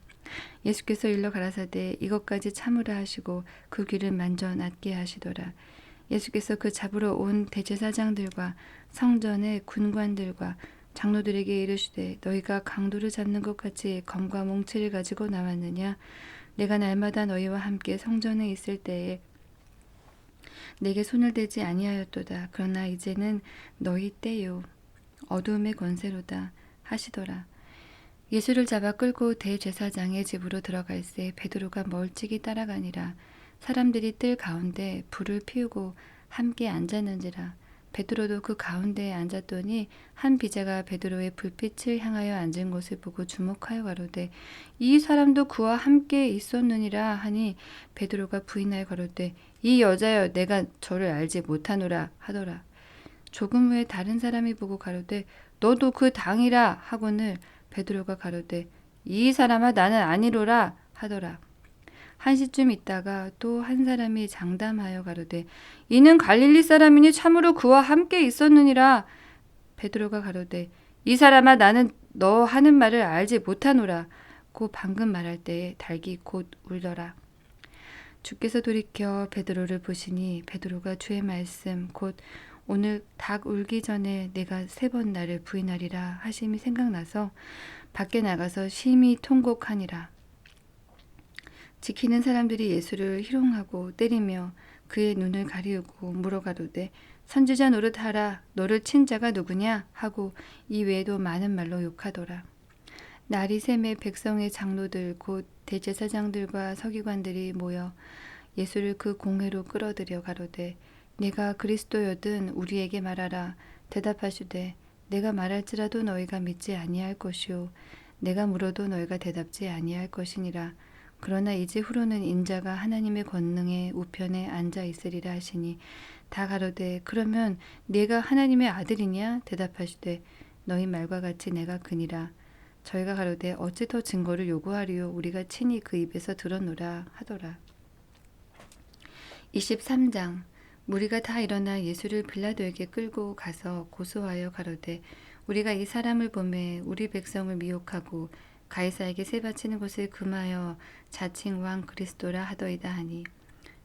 예수께서 일러 가라사대 이것까지 참으라 하시고 그 귀를 만져 낫게 하시더라. 예수께서 그 잡으러 온 대제사장들과 성전의 군관들과 장로들에게 이르시되 너희가 강도를 잡는 것 같이 검과 몽치를 가지고 나왔느냐. 내가 날마다 너희와 함께 성전에 있을 때에 내게 손을 대지 아니하였도다. 그러나 이제는 너희 때요 어두움의 권세로다 하시더라. 예수를 잡아 끌고 대제사장의 집으로 들어갈새 베드로가 멀찍이 따라가니라. 사람들이 뜰 가운데 불을 피우고 함께 앉았는지라. 베드로도 그 가운데에 앉았더니 한 비자가 베드로의 불빛을 향하여 앉은 것을 보고 주목하여 가로되 이 사람도 그와 함께 있었느니라 하니 베드로가 부인하여 가로되 이 여자여 내가 저를 알지 못하노라 하더라. 조금 후에 다른 사람이 보고 가로되 너도 그 당이라 하거늘 베드로가 가로되 이 사람아 나는 아니로라 하더라. 한 시쯤 있다가 또 한 사람이 장담하여 가로되 이는 갈릴리 사람이니 참으로 그와 함께 있었느니라. 베드로가 가로되 이 사람아 나는 너 하는 말을 알지 못하노라. 고 방금 말할 때에 닭이 곧 울더라. 주께서 돌이켜 베드로를 보시니 베드로가 주의 말씀 곧 오늘 닭 울기 전에 내가 3번 나를 부인하리라 하심이 생각나서 밖에 나가서 심히 통곡하니라. 지키는 사람들이 예수를 희롱하고 때리며 그의 눈을 가리우고 물어가로되 선지자 노릇하라 너를 친 자가 누구냐 하고 이 외에도 많은 말로 욕하더라. 날이 새매 백성의 장로들 곧 대제사장들과 서기관들이 모여 예수를 그 공회로 끌어들여 가로되 내가 그리스도여든 우리에게 말하라. 대답하시되 내가 말할지라도 너희가 믿지 아니할 것이요 내가 물어도 너희가 대답지 아니할 것이니라. 그러나 이제 후로는 인자가 하나님의 권능의 우편에 앉아 있으리라 하시니 다 가로되 그러면 네가 하나님의 아들이냐. 대답하시되 너희 말과 같이 내가 그니라. 저희가 가로되 어찌 더 증거를 요구하리요 우리가 친히 그 입에서 들었노라 하더라. 23장 무리가 다 일어나 예수를 빌라도에게 끌고 가서 고소하여 가로되 우리가 이 사람을 보매 우리 백성을 미혹하고 가이사에게 세 바치는 것을 금하여 자칭 왕 그리스도라 하더이다 하니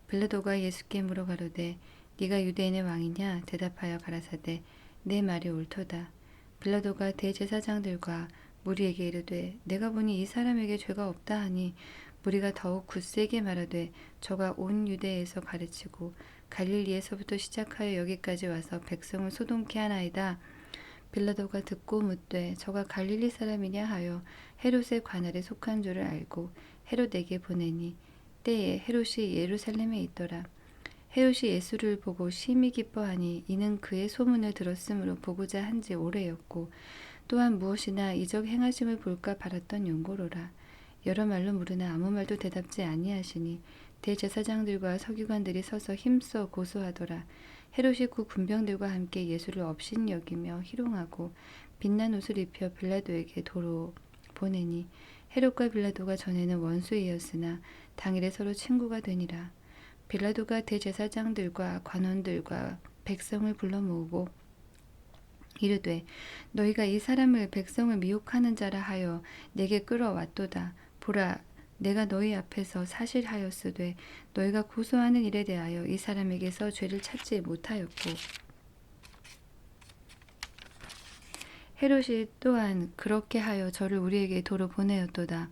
빌라도가 예수께 물어 가로되 네가 유대인의 왕이냐. 대답하여 가라사대 내 말이 옳도다. 빌라도가 대제사장들과 무리에게 이르되 내가 보니 이 사람에게 죄가 없다 하니 무리가 더욱 굳세게 말하되 저가 온 유대에서 가르치고 갈릴리에서부터 시작하여 여기까지 와서 백성을 소동케 하나이다. 빌라도가 듣고 묻되 저가 갈릴리 사람이냐 하여 헤롯의 관할에 속한 줄을 알고 헤롯에게 보내니 때에 헤롯이 예루살렘에 있더라. 헤롯이 예수를 보고 심히 기뻐하니 이는 그의 소문을 들었으므로 보고자 한지 오래였고 또한 무엇이나 이적 행하심을 볼까 바랐던 용고로라. 여러 말로 물으나 아무 말도 대답지 아니하시니 대제사장들과 서기관들이 서서 힘써 고소하더라. 헤롯이 그 군병들과 함께 예수를 업신여기며 희롱하고 빛난 옷을 입혀 빌라도에게 도로 보내니 헤롯과 빌라도가 전에는 원수이었으나 당일에 서로 친구가 되니라. 빌라도가 대제사장들과 관원들과 백성을 불러 모으고 이르되 너희가 이 사람을 백성을 미혹하는 자라 하여 내게 끌어왔도다. 보라, 내가 너희 앞에서 사실하였으되 너희가 고소하는 일에 대하여 이 사람에게서 죄를 찾지 못하였고 헤롯이 또한 그렇게 하여 저를 우리에게 도로 보내었도다.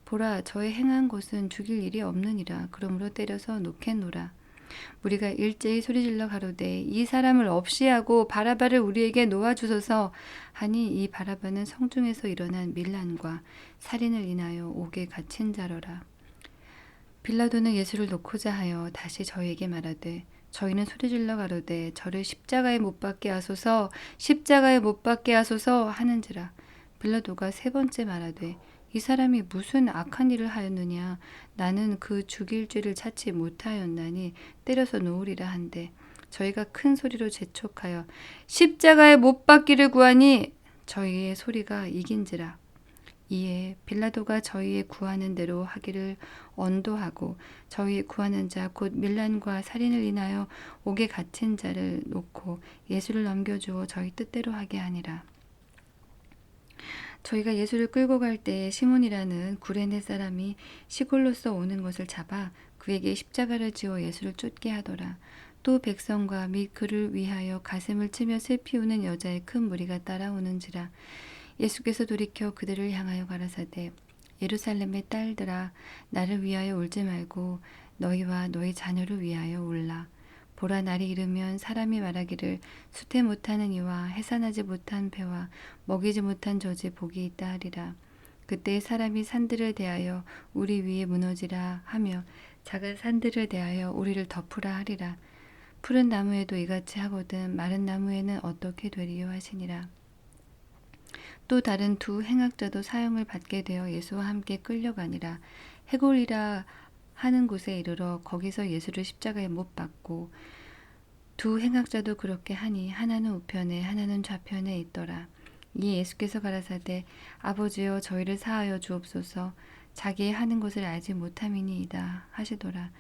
보라, 저의 행한 것은 죽일 일이 없느니라. 그러므로 때려서 놓겠노라. 우리가 일제히 소리질러 가로되 이 사람을 없이하고 바라바를 우리에게 놓아주소서 하니 이 바라바는 성중에서 일어난 밀란과 살인을 인하여 옥에 갇힌 자러라. 빌라도는 예수를 놓고자 하여 다시 저희에게 말하되 저희는 소리질러 가로되 저를 십자가에 못 박게 하소서 십자가에 못 박게 하소서 하는지라. 빌라도가 세 번째 말하되 이 사람이 무슨 악한 일을 하였느냐. 나는 그 죽일 죄를 찾지 못하였나니 때려서 놓으리라 한데 저희가 큰 소리로 재촉하여 십자가에 못 박기를 구하니 저희의 소리가 이긴지라. 이에 빌라도가 저희의 구하는 대로 하기를 언도하고 저희 구하는 자 곧 밀란과 살인을 인하여 옥에 갇힌 자를 놓고 예수를 넘겨주어 저희 뜻대로 하게 하니라. 저희가 예수를 끌고 갈 때에 시몬이라는 구레네 사람이 시골로서 오는 것을 잡아 그에게 십자가를 지어 예수를 쫓게 하더라. 또 백성과 및 그를 위하여 가슴을 치며 슬피 우는 여자의 큰 무리가 따라오는지라. 예수께서 돌이켜 그들을 향하여 가라사대 예루살렘의 딸들아 나를 위하여 울지 말고 너희와 너희 자녀를 위하여 울라. 보라, 날이 이르면 사람이 말하기를 수태 못하는 이와 해산하지 못한 배와 먹이지 못한 젖이 복이 있다 하리라. 그때 사람이 산들을 대하여 우리 위에 무너지라 하며 작은 산들을 대하여 우리를 덮으라 하리라. 푸른 나무에도 이같이 하거든 마른 나무에는 어떻게 되리요 하시니라. 또 다른 두 행악자도 사형을 받게 되어 예수와 함께 끌려가니라. 해골이라 하는 곳에 이르러 거기서 예수를 십자가에 못 박고 두 행악자도 그렇게 하니 하나는 우편에 하나는 좌편에 있더라. 이에 예수께서 가라사대 아버지여 저희를 사하여 주옵소서 자기의 하는 것을 알지 못함이니이다 하시더라.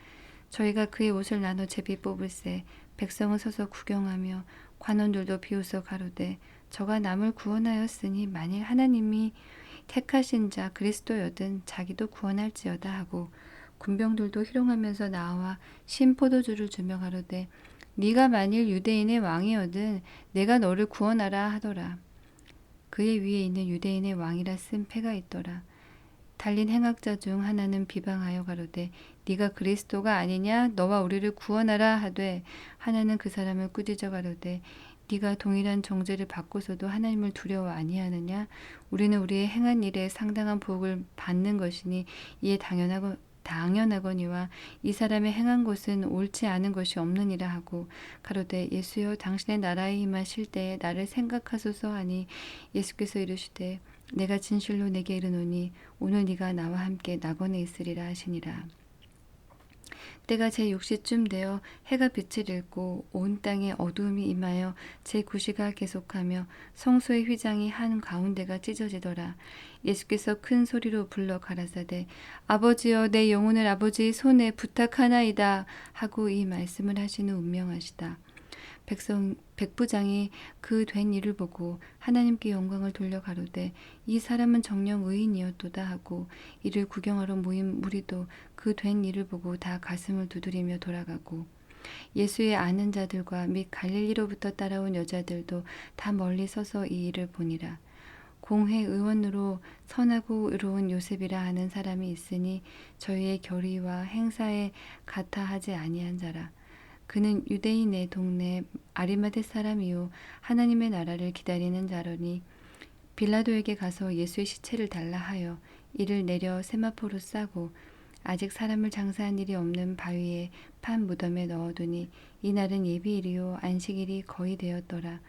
저희가 그의 옷을 나눠 제비 뽑을새 백성은 서서 구경하며 관원들도 비웃어 가로되 저가 남을 구원하였으니 만일 하나님이 택하신 자 그리스도여든 자기도 구원할지어다 하고 군병들도 희롱하면서 나와 신 포도주를 주며 가로되 네가 만일 유대인의 왕이여든 내가 너를 구원하라 하더라. 그의 위에 있는 유대인의 왕이라 쓴 패가 있더라. 달린 행악자 중 하나는 비방하여 가로되 네가 그리스도가 아니냐 너와 우리를 구원하라 하되 하나는 그 사람을 꾸짖어 가로되 네가 동일한 정죄를 받고서도 하나님을 두려워 아니하느냐. 우리는 우리의 행한 일에 상당한 복을 받는 것이니 이에 당연하거니와 이 사람의 행한 것은 옳지 않은 것이 없느니라 하고 가로되 예수여 당신의 나라에 임하실 때에 나를 생각하소서 하니 예수께서 이르시되 내가 진실로 내게 이르노니 오늘 네가 나와 함께 낙원에 있으리라 하시니라. 때가 제6시쯤 되어 해가 빛을 잃고 온 땅에 어두움이 임하여 제9시가 계속하며 성소의 휘장이 한 가운데가 찢어지더라. 예수께서 큰 소리로 불러 가라사대 아버지여 내 영혼을 아버지의 손에 부탁하나이다 하고 이 말씀을 하시는 운명하시다. 백부장이 그 된 일을 보고 하나님께 영광을 돌려 가로되 이 사람은 정녕 의인이었도다 하고 이를 구경하러 모인 무리도 그 된 일을 보고 다 가슴을 두드리며 돌아가고 예수의 아는 자들과 및 갈릴리로부터 따라온 여자들도 다 멀리 서서 이 일을 보니라. 공회 의원으로 선하고 의로운 요셉이라 하는 사람이 있으니 저희의 결의와 행사에 같아 하지 아니한 자라. 그는 유대인의 동네 아리마대 사람이요 하나님의 나라를 기다리는 자러니 빌라도에게 가서 예수의 시체를 달라 하여 이를 내려 세마포로 싸고 아직 사람을 장사한 일이 없는 바위에 판 무덤에 넣어두니 이날은 예비일이요 안식일이 거의 되었더라.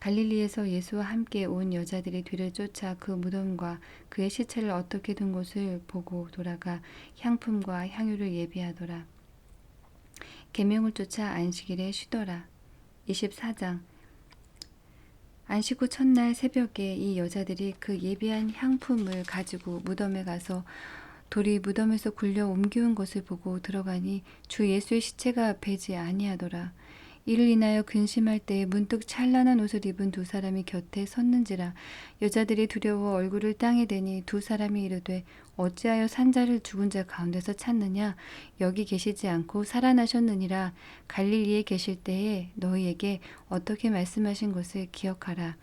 갈릴리에서 예수와 함께 온 여자들이 뒤를 쫓아 그 무덤과 그의 시체를 어떻게 둔 곳을 보고 돌아가 향품과 향유를 예비하더라. 계명을 쫓아 안식일에 쉬더라. 24장. 안식 후 첫날 새벽에 이 여자들이 그 예비한 향품을 가지고 무덤에 가서 돌이 무덤에서 굴려 옮기운 것을 보고 들어가니 주 예수의 시체가 배지 아니하더라. 이를 인하여 근심할 때에 문득 찬란한 옷을 입은 두 사람이 곁에 섰는지라. 여자들이 두려워 얼굴을 땅에 대니 두 사람이 이르되 어찌하여 산자를 죽은 자 가운데서 찾느냐? 여기 계시지 않고 살아나셨느니라. 갈릴리에 계실 때에 너희에게 어떻게 말씀하신 것을 기억하라.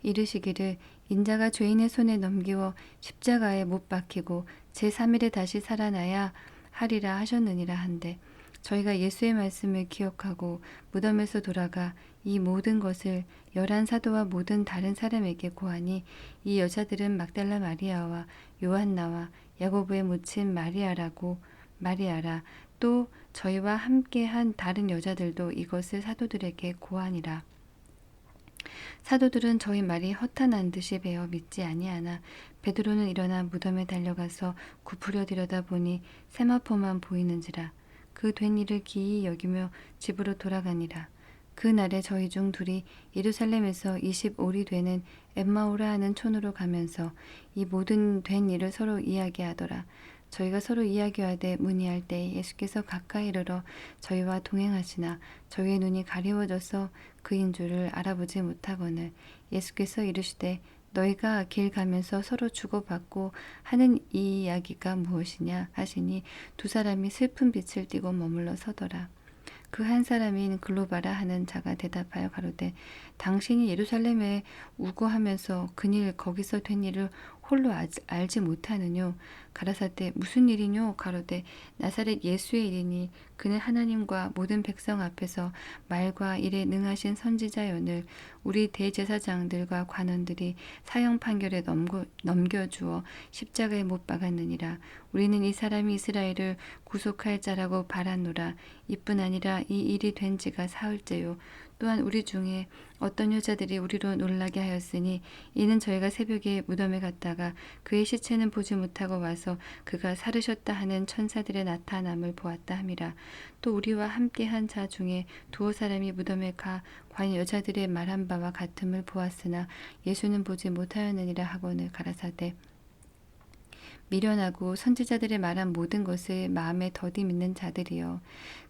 이르시기를 인자가 죄인의 손에 넘기워 십자가에 못 박히고 제3일에 다시 살아나야 하리라 하셨느니라 한데, 저희가 예수의 말씀을 기억하고 무덤에서 돌아가 이 모든 것을 11사도와 모든 다른 사람에게 고하니, 이 여자들은 막달라 마리아와 요한나와 야고보의 모친 마리아라. 또 저희와 함께한 다른 여자들도 이것을 사도들에게 고하니라. 사도들은 저희 말이 허탄한 듯이 배어 믿지 아니하나 베드로는 일어나 무덤에 달려가서 굽으려 들여다보니 세마포만 보이는지라. 그 된 일을 기이 여기며 집으로 돌아가니라. 그 날에 저희 중 둘이 예루살렘에서 25리 되는 엠마오라 하는 촌으로 가면서 이 모든 된 일을 서로 이야기하더라. 저희가 서로 이야기하되 문의할 때 예수께서 가까이 이르러 저희와 동행하시나 저희의 눈이 가리워져서 그인 줄을 알아보지 못하거늘 예수께서 이르시되 너희가 길 가면서 서로 주고받고 하는 이 이야기가 무엇이냐 하시니 두 사람이 슬픈 빛을 띠고 머물러 서더라. 그 한 사람인 글로바라 하는 자가 대답하여 가로되 당신이 예루살렘에 우고하면서 그일 거기서 된 일을 홀로 알지 못하느뇨? 가라사대 무슨 일이뇨? 가로되 나사렛 예수의 일이니 그는 하나님과 모든 백성 앞에서 말과 일에 능하신 선지자연을 우리 대제사장들과 관원들이 사형 판결에 넘겨주어 십자가에 못 박았느니라. 우리는 이 사람이 이스라엘을 구속할 자라고 바라노라. 이뿐 아니라 이 일이 된 지가 사흘째요. 또한 우리 중에 어떤 여자들이 우리로 놀라게 하였으니 이는 저희가 새벽에 무덤에 갔다가 그의 시체는 보지 못하고 와서 그가 살으셨다 하는 천사들의 나타남을 보았다 함이라. 또 우리와 함께한 자 중에 두어 사람이 무덤에 가 과연 여자들의 말한 바와 같음을 보았으나 예수는 보지 못하였느니라 하거늘 가라사대 미련하고 선지자들의 말한 모든 것을 마음에 더디 믿는 자들이여,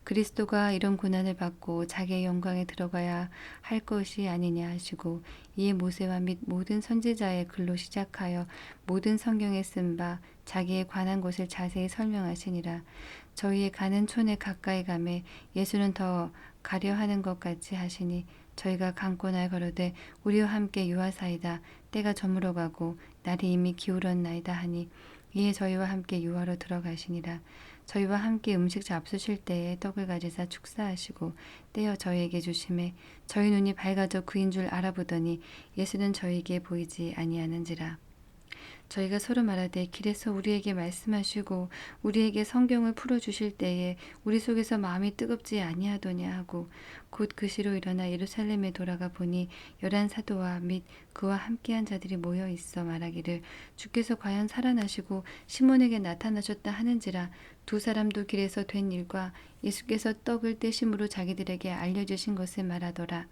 그리스도가 이런 고난을 받고 자기의 영광에 들어가야 할 것이 아니냐 하시고 이에 모세와 및 모든 선지자의 글로 시작하여 모든 성경에 쓴 바 자기에 관한 것을 자세히 설명하시니라. 저희의 가는 촌에 가까이 가매 예수는 더 가려 하는 것 같이 하시니 저희가 강권하여 가로되 우리와 함께 유하사이다. 때가 저물어 가고 날이 이미 기울었나이다 하니 이에 저희와 함께 유하로 들어가시니라. 저희와 함께 음식 잡수실 때에 떡을 가지사 축사하시고 떼어 저희에게 주심에 저희 눈이 밝아져 그인 줄 알아보더니 예수는 저희에게 보이지 아니하는지라. 저희가 서로 말하되 길에서 우리에게 말씀하시고 우리에게 성경을 풀어주실 때에 우리 속에서 마음이 뜨겁지 아니하더냐 하고 곧 그 시로 일어나 예루살렘에 돌아가 보니 11사도와 및 그와 함께한 자들이 모여 있어 말하기를 주께서 과연 살아나시고 시몬에게 나타나셨다 하는지라. 두 사람도 길에서 된 일과 예수께서 떡을 떼심으로 자기들에게 알려주신 것을 말하더라.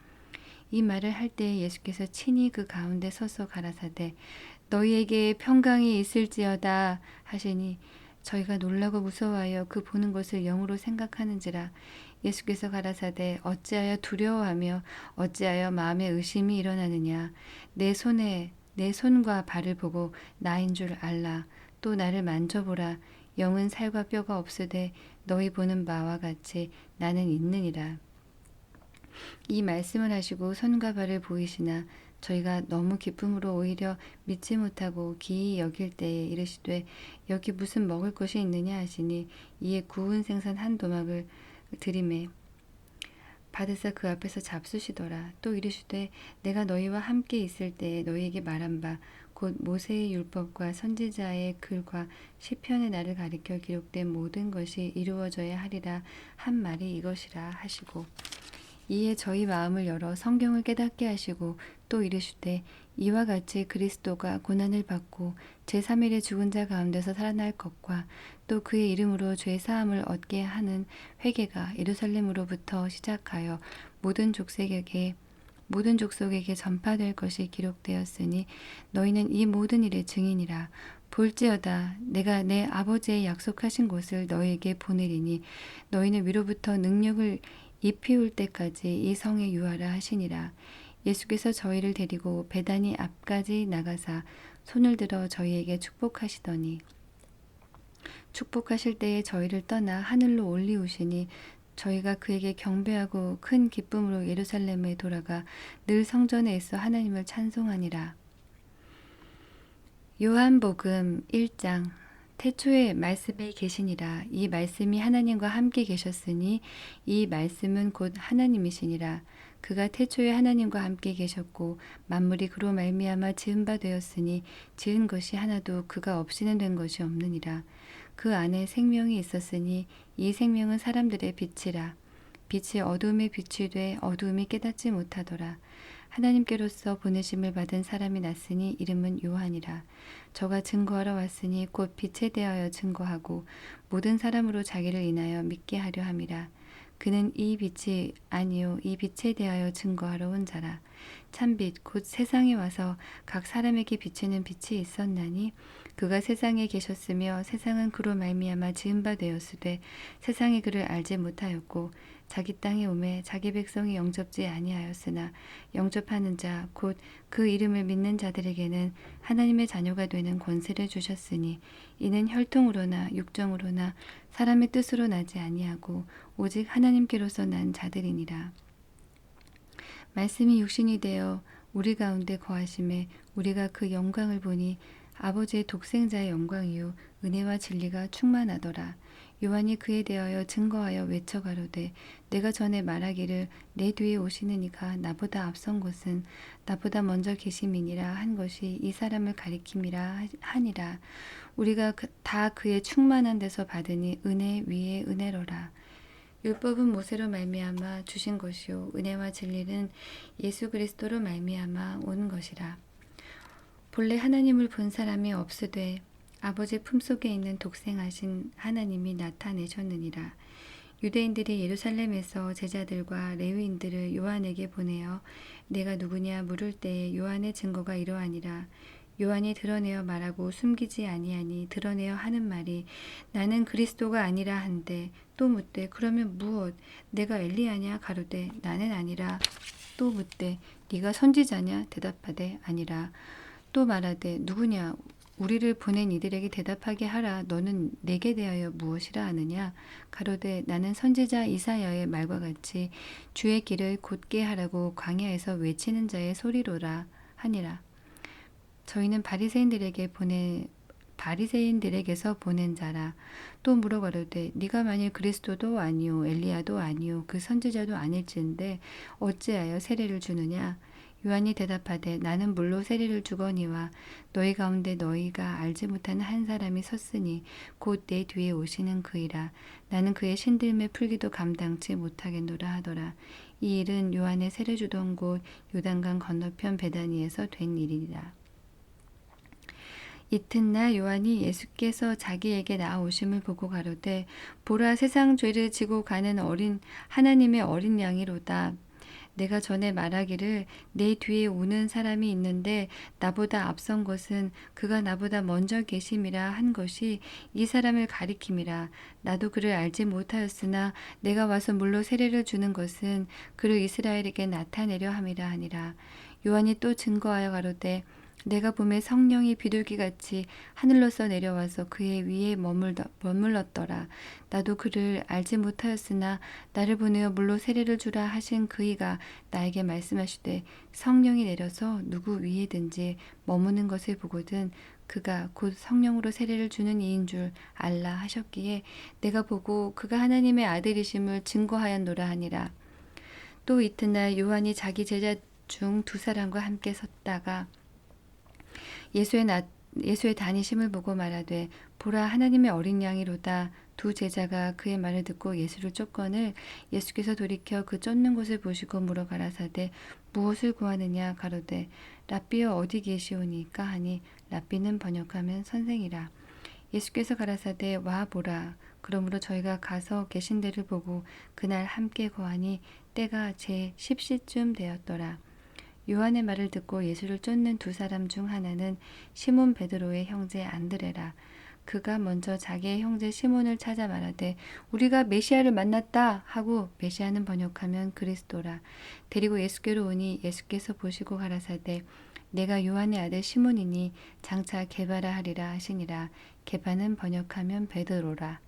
이 말을 할 때에 예수께서 친히 그 가운데 서서 가라사대 너희에게 평강이 있을지어다 하시니 저희가 놀라고 무서워하여 그 보는 것을 영으로 생각하는지라. 예수께서 가라사대 어찌하여 두려워하며 어찌하여 마음에 의심이 일어나느냐. 내 손과 발을 보고 나인 줄 알라. 또 나를 만져보라. 영은 살과 뼈가 없으되 너희 보는 바와 같이 나는 있느니라. 이 말씀을 하시고 손과 발을 보이시나 저희가 너무 기쁨으로 오히려 믿지 못하고 기이 여길 때에 이르시되 여기 무슨 먹을 것이 있느냐 하시니 이에 구운 생선 한 도막을 드리매 받으사 그 앞에서 잡수시더라. 또 이르시되 내가 너희와 함께 있을 때에 너희에게 말한 바 곧 모세의 율법과 선지자의 글과 시편의 날을 가리켜 기록된 모든 것이 이루어져야 하리라 한 말이 이것이라 하시고 이에 저희 마음을 열어 성경을 깨닫게 하시고 또 이르시되 이와 같이 그리스도가 고난을 받고 제3일에 죽은 자 가운데서 살아날 것과 또 그의 이름으로 죄 사함을 얻게 하는 회개가 예루살렘으로부터 시작하여 모든 족속에게 전파될 것이 기록되었으니 너희는 이 모든 일의 증인이라. 볼지어다 내가 내 아버지의 약속하신 곳을 너희에게 보내리니 너희는 위로부터 능력을 입히울 때까지 이 성에 유하라 하시니라. 예수께서 저희를 데리고 베다니 앞까지 나가사 손을 들어 저희에게 축복하시더니 축복하실 때에 저희를 떠나 하늘로 올리우시니 저희가 그에게 경배하고 큰 기쁨으로 예루살렘에 돌아가 늘 성전에 있어 하나님을 찬송하니라. 요한복음 1장. 태초에 말씀이 계시니라. 이 말씀이 하나님과 함께 계셨으니 이 말씀은 곧 하나님이시니라. 그가 태초에 하나님과 함께 계셨고 만물이 그로 말미암아 지은 바 되었으니 지은 것이 하나도 그가 없이는 된 것이 없느니라. 그 안에 생명이 있었으니 이 생명은 사람들의 빛이라. 빛이 어두움에 비추되 어두움이 깨닫지 못하더라. 하나님께로서 보내심을 받은 사람이 났으니 이름은 요한이라. 저가 증거하러 왔으니 곧 빛에 대하여 증거하고 모든 사람으로 자기를 인하여 믿게 하려 함이라. 그는 이 빛이 아니요 이 빛에 대하여 증거하러 온 자라. 참빛 곧 세상에 와서 각 사람에게 비추는 빛이 있었나니 그가 세상에 계셨으며 세상은 그로 말미암아 지은 바 되었으되 세상이 그를 알지 못하였고 자기 땅에 오매 자기 백성이 영접지 아니하였으나 영접하는 자 곧 그 이름을 믿는 자들에게는 하나님의 자녀가 되는 권세를 주셨으니 이는 혈통으로나 육정으로나 사람의 뜻으로 나지 아니하고 오직 하나님께로서 난 자들이니라. 말씀이 육신이 되어 우리 가운데 거하심에 우리가 그 영광을 보니 아버지의 독생자의 영광이요 은혜와 진리가 충만하더라. 요한이 그에 대하여 증거하여 외쳐 가로되 내가 전에 말하기를 내 뒤에 오시는 이가 나보다 앞선 것은 나보다 먼저 계심이니라 한 것이 이 사람을 가리킴이라 하니라. 우리가 다 그의 충만한 데서 받으니 은혜 위에 은혜로라. 율법은 모세로 말미암아 주신 것이요 은혜와 진리는 예수 그리스도로 말미암아 온 것이라. 본래 하나님을 본 사람이 없으되 아버지 품속에 있는 독생하신 하나님이 나타내셨느니라. 유대인들이 예루살렘에서 제자들과 레위인들을 요한에게 보내어 내가 누구냐 물을 때에 요한의 증거가 이러하니라. 요한이 드러내어 말하고 숨기지 아니하니 드러내어 하는 말이 나는 그리스도가 아니라 한데 또 묻되 그러면 무엇 내가 엘리야냐 가로되 나는 아니라 또 묻되 네가 선지자냐 대답하되 아니라 또 말하되 누구냐 우리를 보낸 이들에게 대답하게 하라. 너는 내게 대하여 무엇이라 하느냐 가로되 나는 선지자 이사야의 말과 같이 주의 길을 곧게 하라고 광야에서 외치는 자의 소리로라 하니라. 저희는 바리새인들에게서 보낸 자라. 또 물어 가로되 네가 만일 그리스도도 아니요 엘리야도 아니요 그 선지자도 아닐진데 어찌하여 세례를 주느냐. 요한이 대답하되 나는 물로 세례를 주거니와 너희 가운데 너희가 알지 못하는 한 사람이 섰으니 곧 내 뒤에 오시는 그이라. 나는 그의 신들매 풀기도 감당치 못하겠노라 하더라. 이 일은 요한의 세례 주던 곳 요단강 건너편 베다니에서 된 일이라. 이튿날 요한이 예수께서 자기에게 나아오심을 보고 가로되 보라 세상 죄를 지고 가는 하나님의 어린 양이로다. 내가 전에 말하기를 내 뒤에 오는 사람이 있는데 나보다 앞선 것은 그가 나보다 먼저 계심이라 한 것이 이 사람을 가리킴이라. 나도 그를 알지 못하였으나 내가 와서 물로 세례를 주는 것은 그를 이스라엘에게 나타내려 함이라 하니라. 요한이 또 증거하여 가로되 내가 봄에 성령이 비둘기같이 하늘로서 내려와서 그의 위에 머물렀더라. 나도 그를 알지 못하였으나 나를 보내어 물로 세례를 주라 하신 그이가 나에게 말씀하시되 성령이 내려서 누구 위에든지 머무는 것을 보거든 그가 곧 성령으로 세례를 주는 이인 줄 알라 하셨기에 내가 보고 그가 하나님의 아들이심을 증거하였노라 하니라. 또 이튿날 요한이 자기 제자 중 2사람과 함께 섰다가 예수의 다니심을 보고 말하되 보라 하나님의 어린 양이로다. 두 제자가 그의 말을 듣고 예수를 쫓거늘 예수께서 돌이켜 그 쫓는 곳을 보시고 물어 가라사대 무엇을 구하느냐 가로되 랍비여 어디 계시오니까 하니 랍비는 번역하면 선생이라. 예수께서 가라사대 와 보라. 그러므로 저희가 가서 계신 데를 보고 그날 함께 거하니 때가 제 10시쯤 되었더라. 요한의 말을 듣고 예수를 쫓는 두 사람 중 하나는 시몬 베드로의 형제 안드레라. 그가 먼저 자기의 형제 시몬을 찾아 말하되 우리가 메시아를 만났다 하고 메시아는 번역하면 그리스도라. 데리고 예수께로 오니 예수께서 보시고 가라사대 내가 요한의 아들 시몬이니 장차 게바라 하리라 하시니라. 게바는 번역하면 베드로라.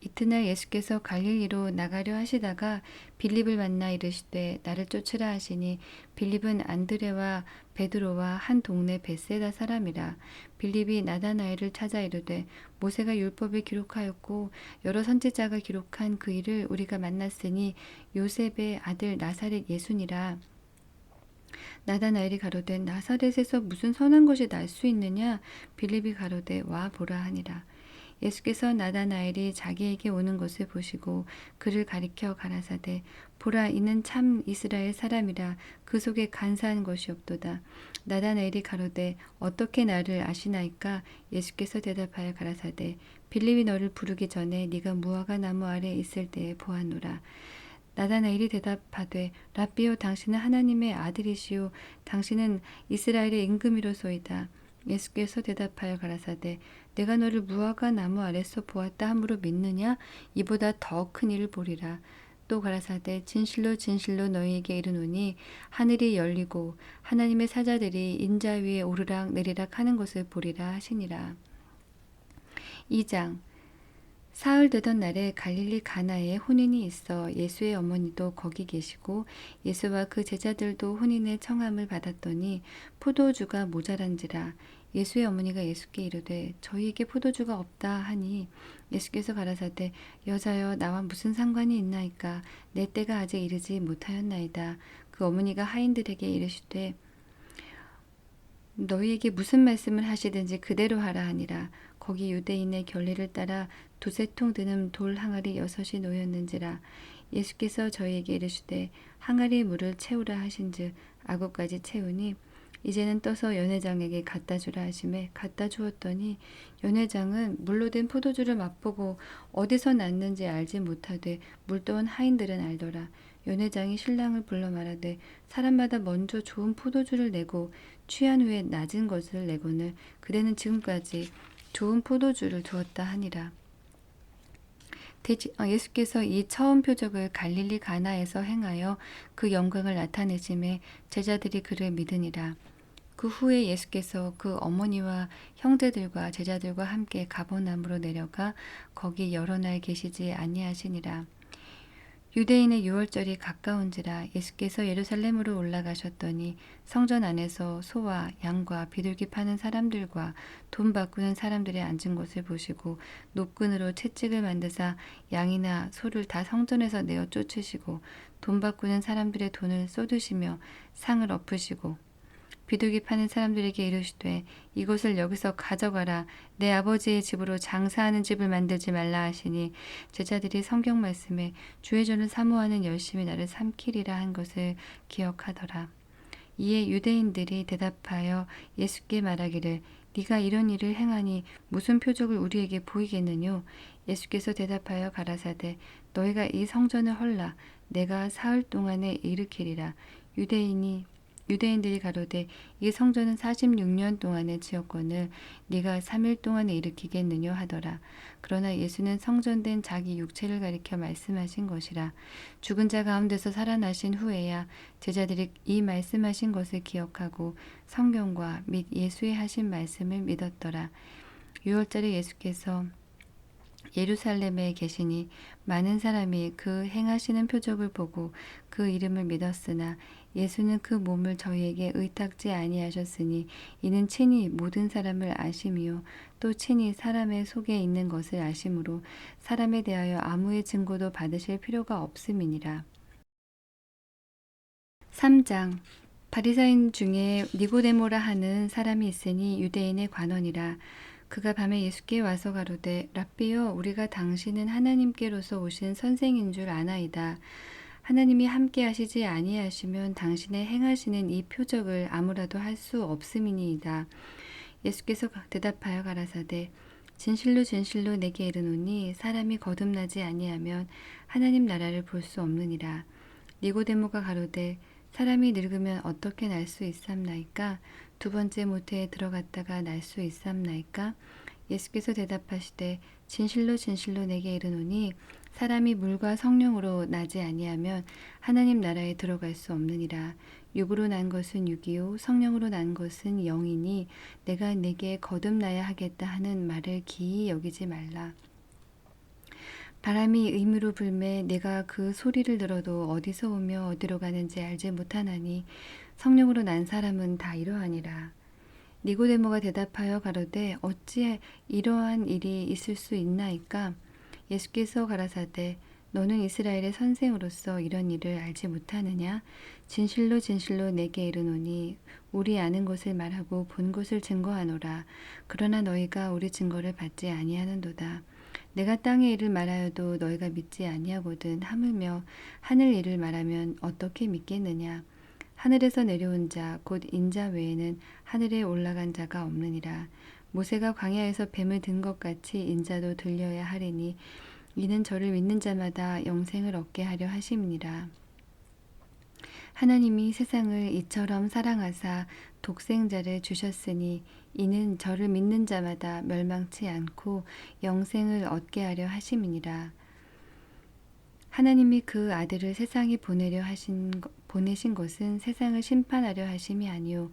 이튿날 예수께서 갈릴리로 나가려 하시다가 빌립을 만나 이르시되 나를 쫓으라 하시니 빌립은 안드레와 베드로와 한 동네 벳세다 사람이라. 빌립이 나다나엘을 찾아 이르되 모세가 율법에 기록하였고 여러 선지자가 기록한 그 일을 우리가 만났으니 요셉의 아들 나사렛 예수니라. 나다나엘이 가로되 나사렛에서 무슨 선한 것이 날 수 있느냐? 빌립이 가로되 와 보라 하니라. 예수께서 나다나엘이 자기에게 오는 것을 보시고 그를 가리켜 가라사대 보라 이는 참 이스라엘 사람이라 그 속에 간사한 것이 없도다. 나다나엘이 가로되 어떻게 나를 아시나이까? 예수께서 대답하여 가라사대 빌립이 너를 부르기 전에 네가 무화과 나무 아래 있을 때에 보았노라. 나다나엘이 대답하되 랍비여 당신은 하나님의 아들이시오 당신은 이스라엘의 임금이로소이다. 예수께서 대답하여 가라사대 내가 너를 무화과 나무 아래서 보았다 함으로 믿느냐? 이보다 더 큰 일을 보리라. 또 가라사대 진실로 진실로 너희에게 이르노니 하늘이 열리고 하나님의 사자들이 인자 위에 오르락 내리락 하는 것을 보리라 하시니라. 2장 사흘 되던 날에 갈릴리 가나에 혼인이 있어 예수의 어머니도 거기 계시고 예수와 그 제자들도 혼인의 청함을 받았더니 포도주가 모자란지라. 예수의 어머니가 예수께 이르되 저희에게 포도주가 없다 하니 예수께서 가라사대 여자여 나와 무슨 상관이 있나이까 내 때가 아직 이르지 못하였나이다. 그 어머니가 하인들에게 이르시되 너희에게 무슨 말씀을 하시든지 그대로 하라 하니라. 거기 유대인의 결례를 따라 두세 통 드는 돌 항아리 6이 놓였는지라. 예수께서 저희에게 이르시되 항아리의 물을 채우라 하신즉 아구까지 채우니 이제는 떠서 연회장에게 갖다 주라 하시매 갖다 주었더니 연회장은 물로 된 포도주를 맛보고 어디서 났는지 알지 못하되 물떠온 하인들은 알더라. 연회장이 신랑을 불러 말하되 사람마다 먼저 좋은 포도주를 내고 취한 후에 낮은 것을 내고는 그대는 지금까지 좋은 포도주를 두었다 하니라. 예수께서 이 처음 표적을 갈릴리 가나에서 행하여 그 영광을 나타내심에 제자들이 그를 믿으니라. 그 후에 예수께서 그 어머니와 형제들과 제자들과 함께 가버나움으로 내려가 거기 여러 날 계시지 아니하시니라. 유대인의 유월절이 가까운지라 예수께서 예루살렘으로 올라가셨더니 성전 안에서 소와 양과 비둘기 파는 사람들과 돈 바꾸는 사람들이 앉은 곳을 보시고 노끈으로 채찍을 만드사 양이나 소를 다 성전에서 내어 쫓으시고 돈 바꾸는 사람들의 돈을 쏟으시며 상을 엎으시고 비둘기 파는 사람들에게 이르시되 이것을 여기서 가져가라. 내 아버지의 집으로 장사하는 집을 만들지 말라 하시니 제자들이 성경 말씀에 주의 전을 사모하는 열심히 나를 삼키리라 한 것을 기억하더라. 이에 유대인들이 대답하여 예수께 말하기를 네가 이런 일을 행하니 무슨 표적을 우리에게 보이겠느뇨? 예수께서 대답하여 가라사대 너희가 이 성전을 헐라. 내가 사흘 동안에 일으키리라. 유대인들이 가로되 이 성전은 46년 동안에 지었거늘 네가 3일 동안에 일으키겠느냐 하더라. 그러나 예수는 성전된 자기 육체를 가리켜 말씀하신 것이라. 죽은 자 가운데서 살아나신 후에야 제자들이 이 말씀하신 것을 기억하고 성경과 및 예수의 하신 말씀을 믿었더라. 유월절에 예수께서 예루살렘에 계시니 많은 사람이 그 행하시는 표적을 보고 그 이름을 믿었으나 예수는 그 몸을 저희에게 의탁지 아니하셨으니 이는 친히 모든 사람을 아심이요 또 친히 사람의 속에 있는 것을 아심으로 사람에 대하여 아무의 증거도 받으실 필요가 없음이니라. 3장 바리사인 중에 니고데모라 하는 사람이 있으니 유대인의 관원이라. 그가 밤에 예수께 와서 가로되 랍비여 우리가 당신은 하나님께로서 오신 선생인 줄 아나이다. 하나님이 함께 하시지 아니하시면 당신의 행하시는 이 표적을 아무라도 할 수 없음이니이다. 예수께서 대답하여 가라사대 진실로 진실로 내게 이르노니 사람이 거듭나지 아니하면 하나님 나라를 볼 수 없느니라. 니고데모가 가로되 사람이 늙으면 어떻게 날 수 있삼나이까? 두 번째 모태에 들어갔다가 날 수 있삼나이까? 예수께서 대답하시되 진실로 진실로 내게 이르노니 사람이 물과 성령으로 나지 아니하면 하나님 나라에 들어갈 수 없느니라. 육으로 난 것은 육이요 성령으로 난 것은 영이니 내가 내게 거듭나야 하겠다 하는 말을 기이 여기지 말라. 바람이 의미로 불매 내가 그 소리를 들어도 어디서 오며 어디로 가는지 알지 못하나니 성령으로 난 사람은 다 이러하니라. 니고데모가 대답하여 가로되 어찌 이러한 일이 있을 수 있나이까? 예수께서 가라사대 너는 이스라엘의 선생으로서 이런 일을 알지 못하느냐? 진실로 진실로 내게 이르노니 우리 아는 것을 말하고 본 것을 증거하노라. 그러나 너희가 우리 증거를 받지 아니하는도다. 내가 땅의 일을 말하여도 너희가 믿지 아니하거든 하물며 하늘 일을 말하면 어떻게 믿겠느냐? 하늘에서 내려온 자 곧 인자 외에는 하늘에 올라간 자가 없느니라. 모세가 광야에서 뱀을 든 것 같이 인자도 들려야 하리니 이는 저를 믿는 자마다 영생을 얻게 하려 하심이니라. 하나님이 세상을 이처럼 사랑하사 독생자를 주셨으니 이는 저를 믿는 자마다 멸망치 않고 영생을 얻게 하려 하심이니라. 하나님이 그 아들을 세상에 보내신 것은 세상을 심판하려 하심이 아니요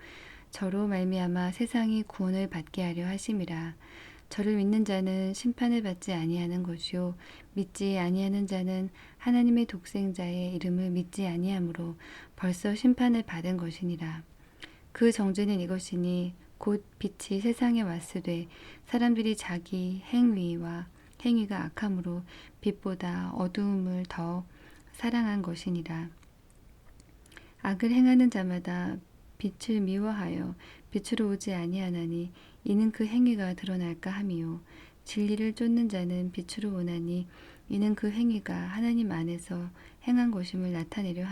저로 말미암아 세상이 구원을 받게 하려 하심이라. 저를 믿는 자는 심판을 받지 아니하는 것이요 믿지 아니하는 자는 하나님의 독생자의 이름을 믿지 아니하므로 벌써 심판을 받은 것이니라. 그 정죄는 이것이니 곧 빛이 세상에 왔으되 사람들이 자기 행위가 악함으로 빛보다 어두움을 더 사랑한 것이니라. 악을 행하는 자마다 빛을 미워하여 빛으로 오지 아니하나니 이는 그 행위가 드러날까 함이요 진리를 쫓는 자는 빛으로 오나니 이는 그 행위가 하나님 안에서 행한 것임을 나타내려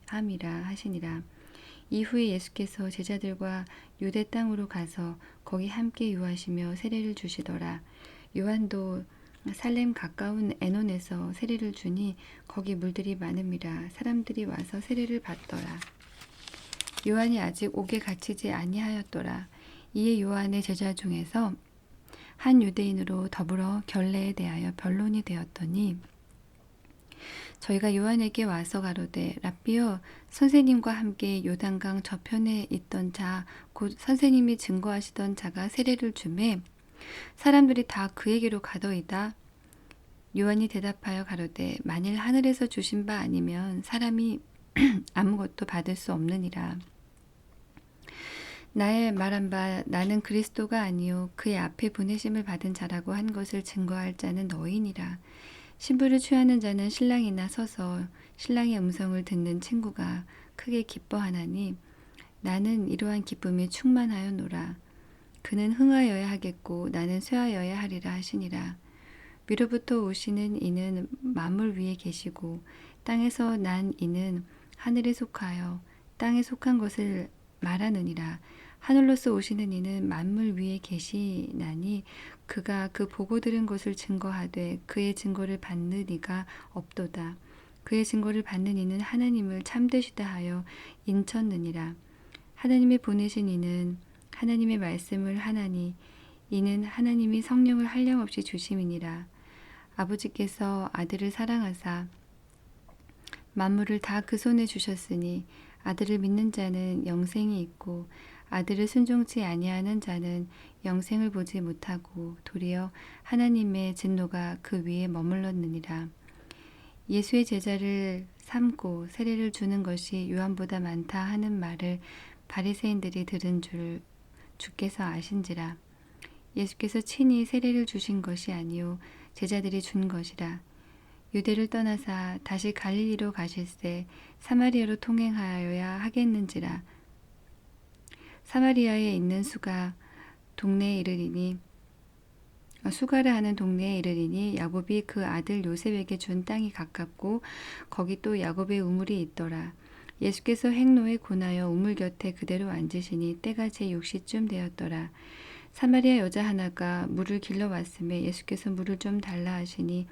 함이라 하시니라. 이후에 예수께서 제자들과 유대 땅으로 가서 거기 함께 유하시며 세례를 주시더라. 요한도 살렘 가까운 에논에서 세례를 주니 거기 물들이 많음이라 사람들이 와서 세례를 받더라. 요한이 아직 옥에 갇히지 아니하였더라. 이에 요한의 제자 중에서 한 유대인으로 더불어 결례에 대하여 변론이 되었더니 저희가 요한에게 와서 가로되 랍비여 선생님과 함께 요단강 저편에 있던 자 곧 선생님이 증거하시던 자가 세례를 주매 사람들이 다 그에게로 가더이다. 요한이 대답하여 가로되 만일 하늘에서 주신 바 아니면 사람이 아무것도 받을 수 없느니라. 나의 말한 바 나는 그리스도가 아니요 그의 앞에 보내심을 받은 자라고 한 것을 증거할 자는 너희니라. 신부를 취하는 자는 신랑이나 서서 신랑의 음성을 듣는 친구가 크게 기뻐하나니 나는 이러한 기쁨이 충만하였노라. 그는 흥하여야 하겠고 나는 쇠하여야 하리라 하시니라. 위로부터 오시는 이는 만물 위에 계시고 땅에서 난 이는 하늘에 속하여 땅에 속한 것을 말하느니라. 하늘로서 오시는 이는 만물 위에 계시나니 그가 그 보고 들은 것을 증거하되 그의 증거를 받는 이가 없도다. 그의 증거를 받는 이는 하나님을 참되시다 하여 인쳤느니라. 하나님이 보내신 이는 하나님의 말씀을 하나니 이는 하나님이 성령을 한량없이 주심이니라. 아버지께서 아들을 사랑하사 만물을 다 그 손에 주셨으니 아들을 믿는 자는 영생이 있고 아들을 순종치 아니하는 자는 영생을 보지 못하고 도리어 하나님의 진노가 그 위에 머물렀느니라. 예수의 제자를 삼고 세례를 주는 것이 요한보다 많다 하는 말을 바리새인들이 들은 줄 주께서 아신지라. 예수께서 친히 세례를 주신 것이 아니요 제자들이 준 것이라. 유대를 떠나사 다시 갈릴리로 가실새 사마리아로 통행하여야 하겠는지라. 사마리아에 있는 수가 동네에 이르리니 수가라 하는 동네에 이르리니 야곱이 그 아들 요셉에게 준 땅이 가깝고 거기 또 야곱의 우물이 있더라. 예수께서 행로에 고나여 우물 곁에 그대로 앉으시니 때가 제6시쯤 되었더라. 사마리아 여자 하나가 물을 길러 왔음에 예수께서 물을 좀 달라 하시니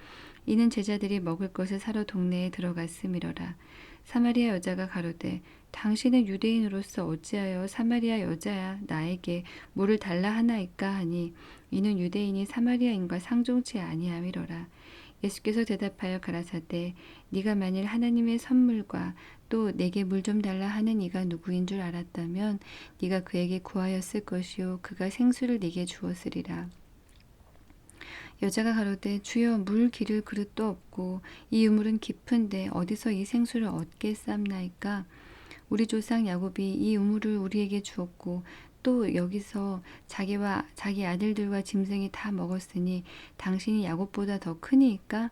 이는 제자들이 먹을 것을 사러 동네에 들어갔음이러라. 사마리아 여자가 가로되 당신은 유대인으로서 어찌하여 사마리아 여자야 나에게 물을 달라 하나이까 하니 이는 유대인이 사마리아인과 상종치 아니함이로라. 예수께서 대답하여 가라사대 네가 만일 하나님의 선물과 또 내게 물 좀 달라 하는 이가 누구인 줄 알았다면 네가 그에게 구하였을 것이요 그가 생수를 네게 주었으리라. 여자가 가로되 주여 물 기를 그릇도 없고 이 우물은 깊은데 어디서 이 생수를 얻겠삼나이까. 우리 조상 야곱이 이 우물을 우리에게 주었고 또 여기서 자기와 자기 아들들과 짐승이 다 먹었으니 당신이 야곱보다 더 크니이까.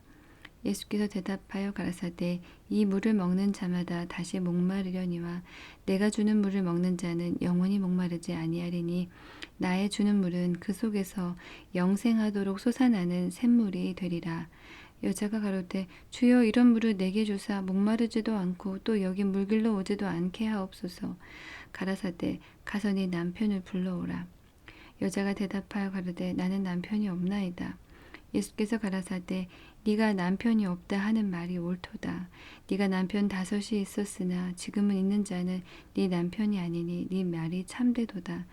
예수께서 대답하여 가라사대 이 물을 먹는 자마다 다시 목마르려니와 내가 주는 물을 먹는 자는 영원히 목마르지 아니하리니 나의 주는 물은 그 속에서 영생하도록 솟아나는 샘물이 되리라. 여자가 가로되 주여 이런 물을 내게 주사 목마르지도 않고 또 여기 물 길러 오지도 않게 하옵소서. 가라사대 가서 네 남편을 불러오라. 여자가 대답하여 가로되 나는 남편이 없나이다. 예수께서 가라사대 네가 남편이 없다 하는 말이 옳도다. 네가 남편 5이 있었으나 지금은 있는 자는 네 남편이 아니니 네 말이 참되도다.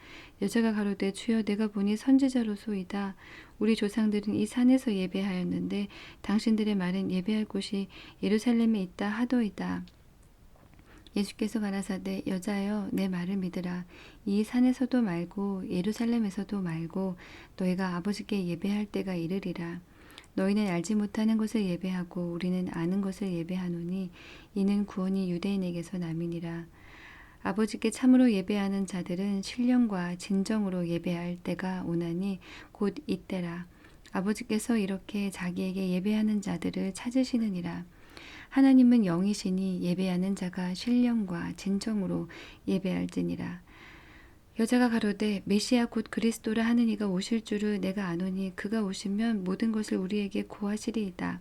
여자가 가로되 주여 내가 보니 선지자로소이다. 우리 조상들은 이 산에서 예배하였는데 당신들의 말은 예배할 곳이 예루살렘에 있다 하도이다. 예수께서 가라사대 여자여 내 말을 믿으라. 이 산에서도 말고 예루살렘에서도 말고 너희가 아버지께 예배할 때가 이르리라. 너희는 알지 못하는 것을 예배하고 우리는 아는 것을 예배하노니 이는 구원이 유대인에게서 남이니라. 아버지께 참으로 예배하는 자들은 신령과 진정으로 예배할 때가 오나니 곧 이때라. 아버지께서 이렇게 자기에게 예배하는 자들을 찾으시느니라. 하나님은 영이시니 예배하는 자가 신령과 진정으로 예배할지니라. 여자가 가로되 메시아 곧 그리스도라 하는 이가 오실 줄을 내가 아노니 그가 오시면 모든 것을 우리에게 고하시리이다.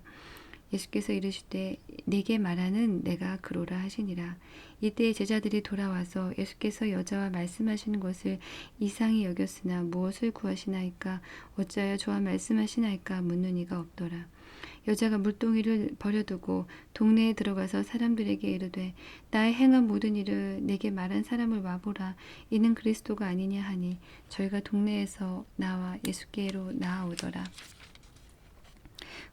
예수께서 이르시되 네게 말하는 내가 그로라 하시니라. 이때에 제자들이 돌아와서 예수께서 여자와 말씀하시는 것을 이상히 여겼으나 무엇을 구하시나이까 어찌하여 저와 말씀하시나이까 묻는 이가 없더라. 여자가 물동이를 버려두고 동네에 들어가서 사람들에게 이르되 나의 행한 모든 일을 내게 말한 사람을 와보라. 이는 그리스도가 아니냐 하니 저희가 동네에서 나와 예수께로 나아오더라.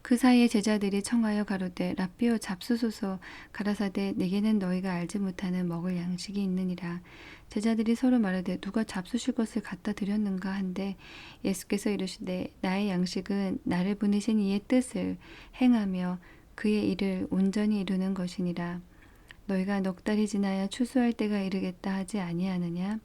그 사이에 제자들이 청하여 가로되 라삐어 잡수소서. 가라사대 내게는 너희가 알지 못하는 먹을 양식이 있느니라. 제자들이 서로 말하되 누가 잡수실 것을 갖다 드렸는가 한데 예수께서 이르시되 나의 양식은 나를 보내신 이의 뜻을 행하며 그의 일을 온전히 이루는 것이니라. 너희가 넉 달이 지나야 추수할 때가 이르겠다 하지 아니하느냐.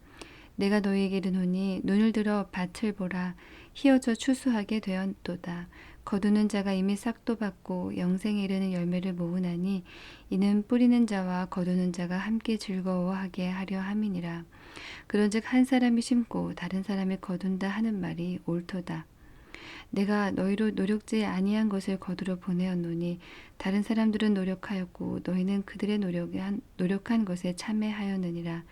내가 너희에게 이르노니 눈을 들어 밭을 보라. 희어져 추수하게 되었도다. 거두는 자가 이미 싹도 받고 영생에 이르는 열매를 모으나니 이는 뿌리는 자와 거두는 자가 함께 즐거워하게 하려 함이니라. 그런즉 한 사람이 심고 다른 사람이 거둔다 하는 말이 옳도다. 내가 너희로 노력지 아니한 것을 거두러 보내었노니 다른 사람들은 노력하였고 너희는 그들의 노력한 것에 참회하였느니라.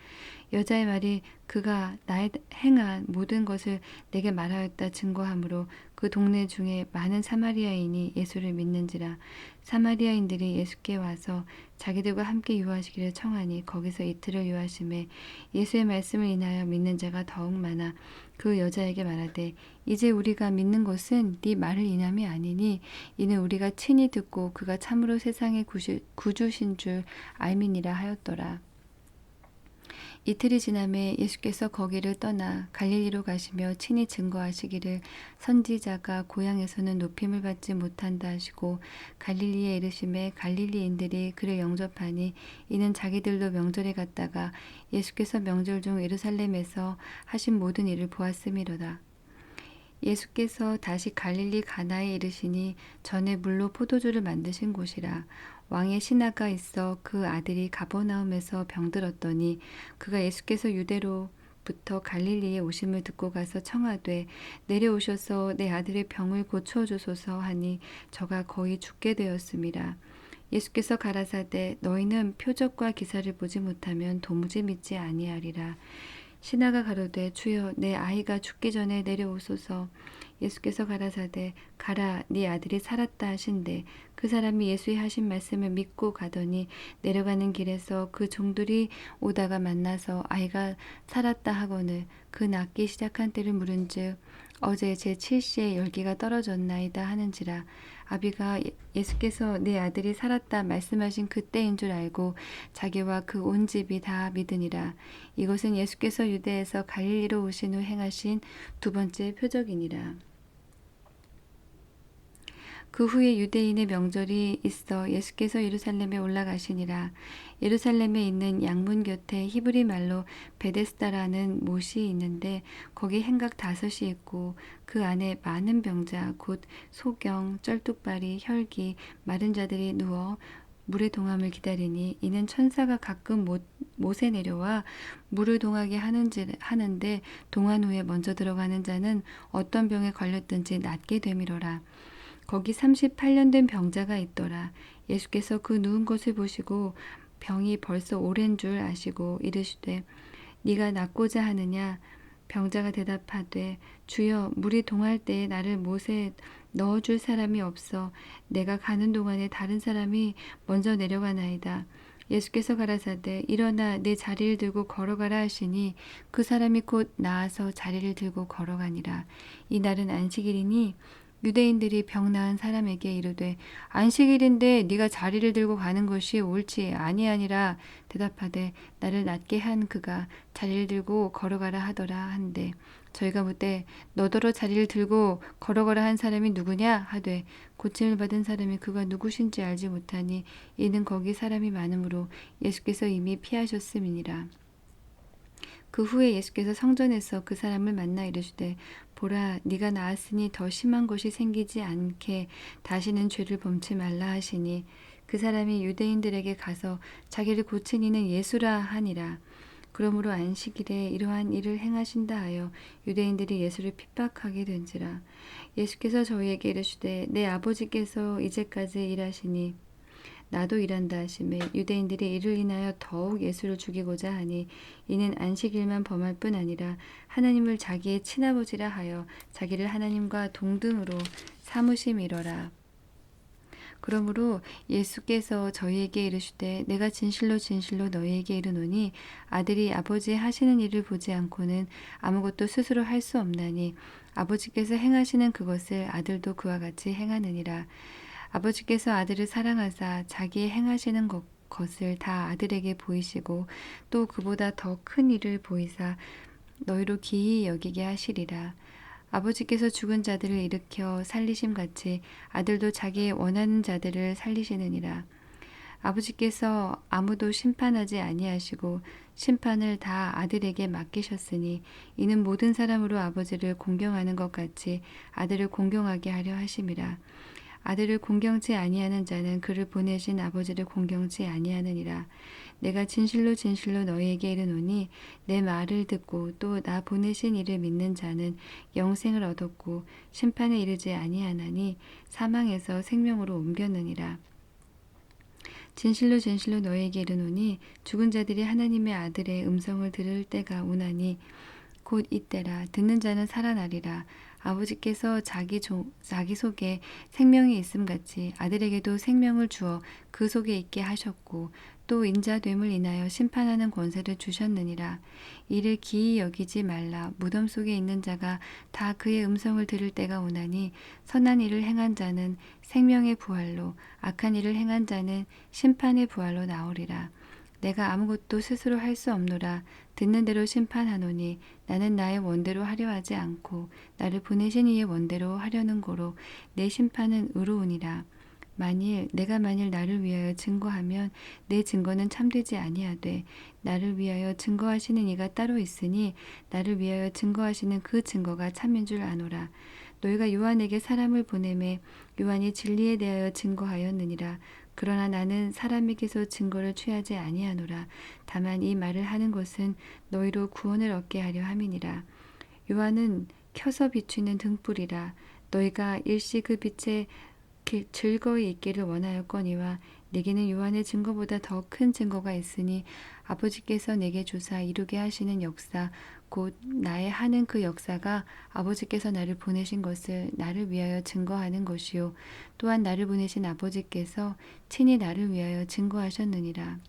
여자의 말이 그가 나의 행한 모든 것을 내게 말하였다 증거하므로 그 동네 중에 많은 사마리아인이 예수를 믿는지라. 사마리아인들이 예수께 와서 자기들과 함께 유하시기를 청하니 거기서 이틀을 유하심에 예수의 말씀을 인하여 믿는 자가 더욱 많아 그 여자에게 말하되 이제 우리가 믿는 것은 네 말을 인함이 아니니 이는 우리가 친히 듣고 그가 참으로 세상의 구주신 줄 알미니라 하였더라. 이틀이 지남에 예수께서 거기를 떠나 갈릴리로 가시며 친히 증거하시기를 선지자가 고향에서는 높임을 받지 못한다 하시고 갈릴리에 이르심에 갈릴리인들이 그를 영접하니 이는 자기들도 명절에 갔다가 예수께서 명절 중 예루살렘에서 하신 모든 일을 보았음이로다. 예수께서 다시 갈릴리 가나에 이르시니 전에 물로 포도주를 만드신 곳이라. 왕의 신하가 있어 그 아들이 가버나움에서 병들었더니 그가 예수께서 유대로 나사렛부터 갈릴리에 오심을 듣고 가서 청하되 내려오셔서 내 아들의 병을 고쳐 주소서 하니 저가 거의 죽게 되었음이라. 예수께서 가라사대 너희는 표적과 기사를 보지 못하면 도무지 믿지 아니하리라. 신하가 가로되 주여 내 아이가 죽기 전에 내려오소서. 예수께서 가라사대 가라 네 아들이 살았다 하신대 그 사람이 예수의 하신 말씀을 믿고 가더니 내려가는 길에서 그 종들이 오다가 만나서 아이가 살았다 하거늘 그 낫기 시작한 때를 물은즉 어제 제 7시에 열기가 떨어졌나이다 하는지라. 아비가 예수께서 내 아들이 살았다 말씀하신 그때인 줄 알고 자기와 그 온 집이 다 믿으니라. 이것은 예수께서 유대에서 갈릴리로 오신 후 행하신 두 번째 표적이니라. 그 후에 유대인의 명절이 있어 예수께서 예루살렘에 올라가시니라. 예루살렘에 있는 양문 곁에 히브리 말로 베데스다라는 못이 있는데 거기 행각 5이 있고 그 안에 많은 병자 곧 소경, 쩔뚝발이, 혈기, 마른 자들이 누워 물의 동함을 기다리니 이는 천사가 가끔 못에 내려와 물을 동하게 하는데 동한 후에 먼저 들어가는 자는 어떤 병에 걸렸든지 낫게 되미러라. 거기 38년 된 병자가 있더라. 예수께서 그 누운 것을 보시고 병이 벌써 오랜 줄 아시고 이르시되 네가 낫고자 하느냐. 병자가 대답하되 주여 물이 동할 때에 나를 못에 넣어줄 사람이 없어 내가 가는 동안에 다른 사람이 먼저 내려가나이다. 예수께서 가라사대 일어나 내 자리를 들고 걸어가라 하시니 그 사람이 곧 나아서 자리를 들고 걸어가니라. 이 날은 안식일이니 유대인들이 병 나은 사람에게 이르되 안식일인데 네가 자리를 들고 가는 것이 옳지 아니하니라. 대답하되 나를 낫게 한 그가 자리를 들고 걸어가라 하더라 한데 저희가 묻되 너더러 자리를 들고 걸어가라 한 사람이 누구냐 하되 고침을 받은 사람이 그가 누구신지 알지 못하니 이는 거기 사람이 많으므로 예수께서 이미 피하셨음이니라. 그 후에 예수께서 성전에서 그 사람을 만나 이르시되 보라 네가 나았으니 더 심한 것이 생기지 않게 다시는 죄를 범치 말라 하시니 그 사람이 유대인들에게 가서 자기를 고친 이는 예수라 하니라. 그러므로 안식일에 이러한 일을 행하신다 하여 유대인들이 예수를 핍박하게 된지라. 예수께서 저희에게 이르시되 내 아버지께서 이제까지 일하시니 나도 일한다 하시매 유대인들이 이를 인하여 더욱 예수를 죽이고자 하니 이는 안식일만 범할 뿐 아니라 하나님을 자기의 친아버지라 하여 자기를 하나님과 동등으로 삼으심이러라. 그러므로 예수께서 저희에게 이르시되 내가 진실로 진실로 너희에게 이르노니 아들이 아버지 하시는 일을 보지 않고는 아무것도 스스로 할 수 없나니 아버지께서 행하시는 그것을 아들도 그와 같이 행하느니라. 아버지께서 아들을 사랑하사 자기의 행하시는 것을 다 아들에게 보이시고 또 그보다 더 큰 일을 보이사 너희로 기이 여기게 하시리라. 아버지께서 죽은 자들을 일으켜 살리심 같이 아들도 자기 원하는 자들을 살리시느니라. 아버지께서 아무도 심판하지 아니하시고 심판을 다 아들에게 맡기셨으니 이는 모든 사람으로 아버지를 공경하는 것 같이 아들을 공경하게 하려 하심이라. 아들을 공경치 아니하는 자는 그를 보내신 아버지를 공경치 아니하느니라. 내가 진실로 진실로 너희에게 이르노니 내 말을 듣고 또 나 보내신 이를 믿는 자는 영생을 얻었고 심판에 이르지 아니하나니 사망에서 생명으로 옮겼느니라. 진실로 진실로 너희에게 이르노니 죽은 자들이 하나님의 아들의 음성을 들을 때가 오나니 곧 이때라. 듣는 자는 살아나리라. 아버지께서 자기 속에 생명이 있음같이 아들에게도 생명을 주어 그 속에 있게 하셨고 또 인자됨을 인하여 심판하는 권세를 주셨느니라. 이를 기이 여기지 말라. 무덤 속에 있는 자가 다 그의 음성을 들을 때가 오나니 선한 일을 행한 자는 생명의 부활로 악한 일을 행한 자는 심판의 부활로 나오리라. 내가 아무것도 스스로 할 수 없노라. 듣는 대로 심판하노니 나는 나의 원대로 하려 하지 않고 나를 보내신 이의 원대로 하려는 고로 내 심판은 의로우니라. 내가 만일 나를 위하여 증거하면 내 증거는 참되지 아니하되 나를 위하여 증거하시는 이가 따로 있으니 나를 위하여 증거하시는 그 증거가 참인 줄 아노라. 너희가 요한에게 사람을 보내매 요한이 진리에 대하여 증거하였느니라. 그러나 나는 사람에게서 증거를 취하지 아니하노라. 다만 이 말을 하는 것은 너희로 구원을 얻게 하려 함이니라. 요한은 켜서 비추는 등불이라. 너희가 일시 그 빛에 즐거이 있기를 원하였거니와 내게는 요한의 증거보다 더 큰 증거가 있으니 아버지께서 내게 주사 이루게 하시는 역사 곧 나의 하는 그 역사가 아버지께서 나를 보내신 것을 나를 위하여 증거하는 것이요 또한 나를 보내신 아버지께서 친히 나를 위하여 증거하셨느니라.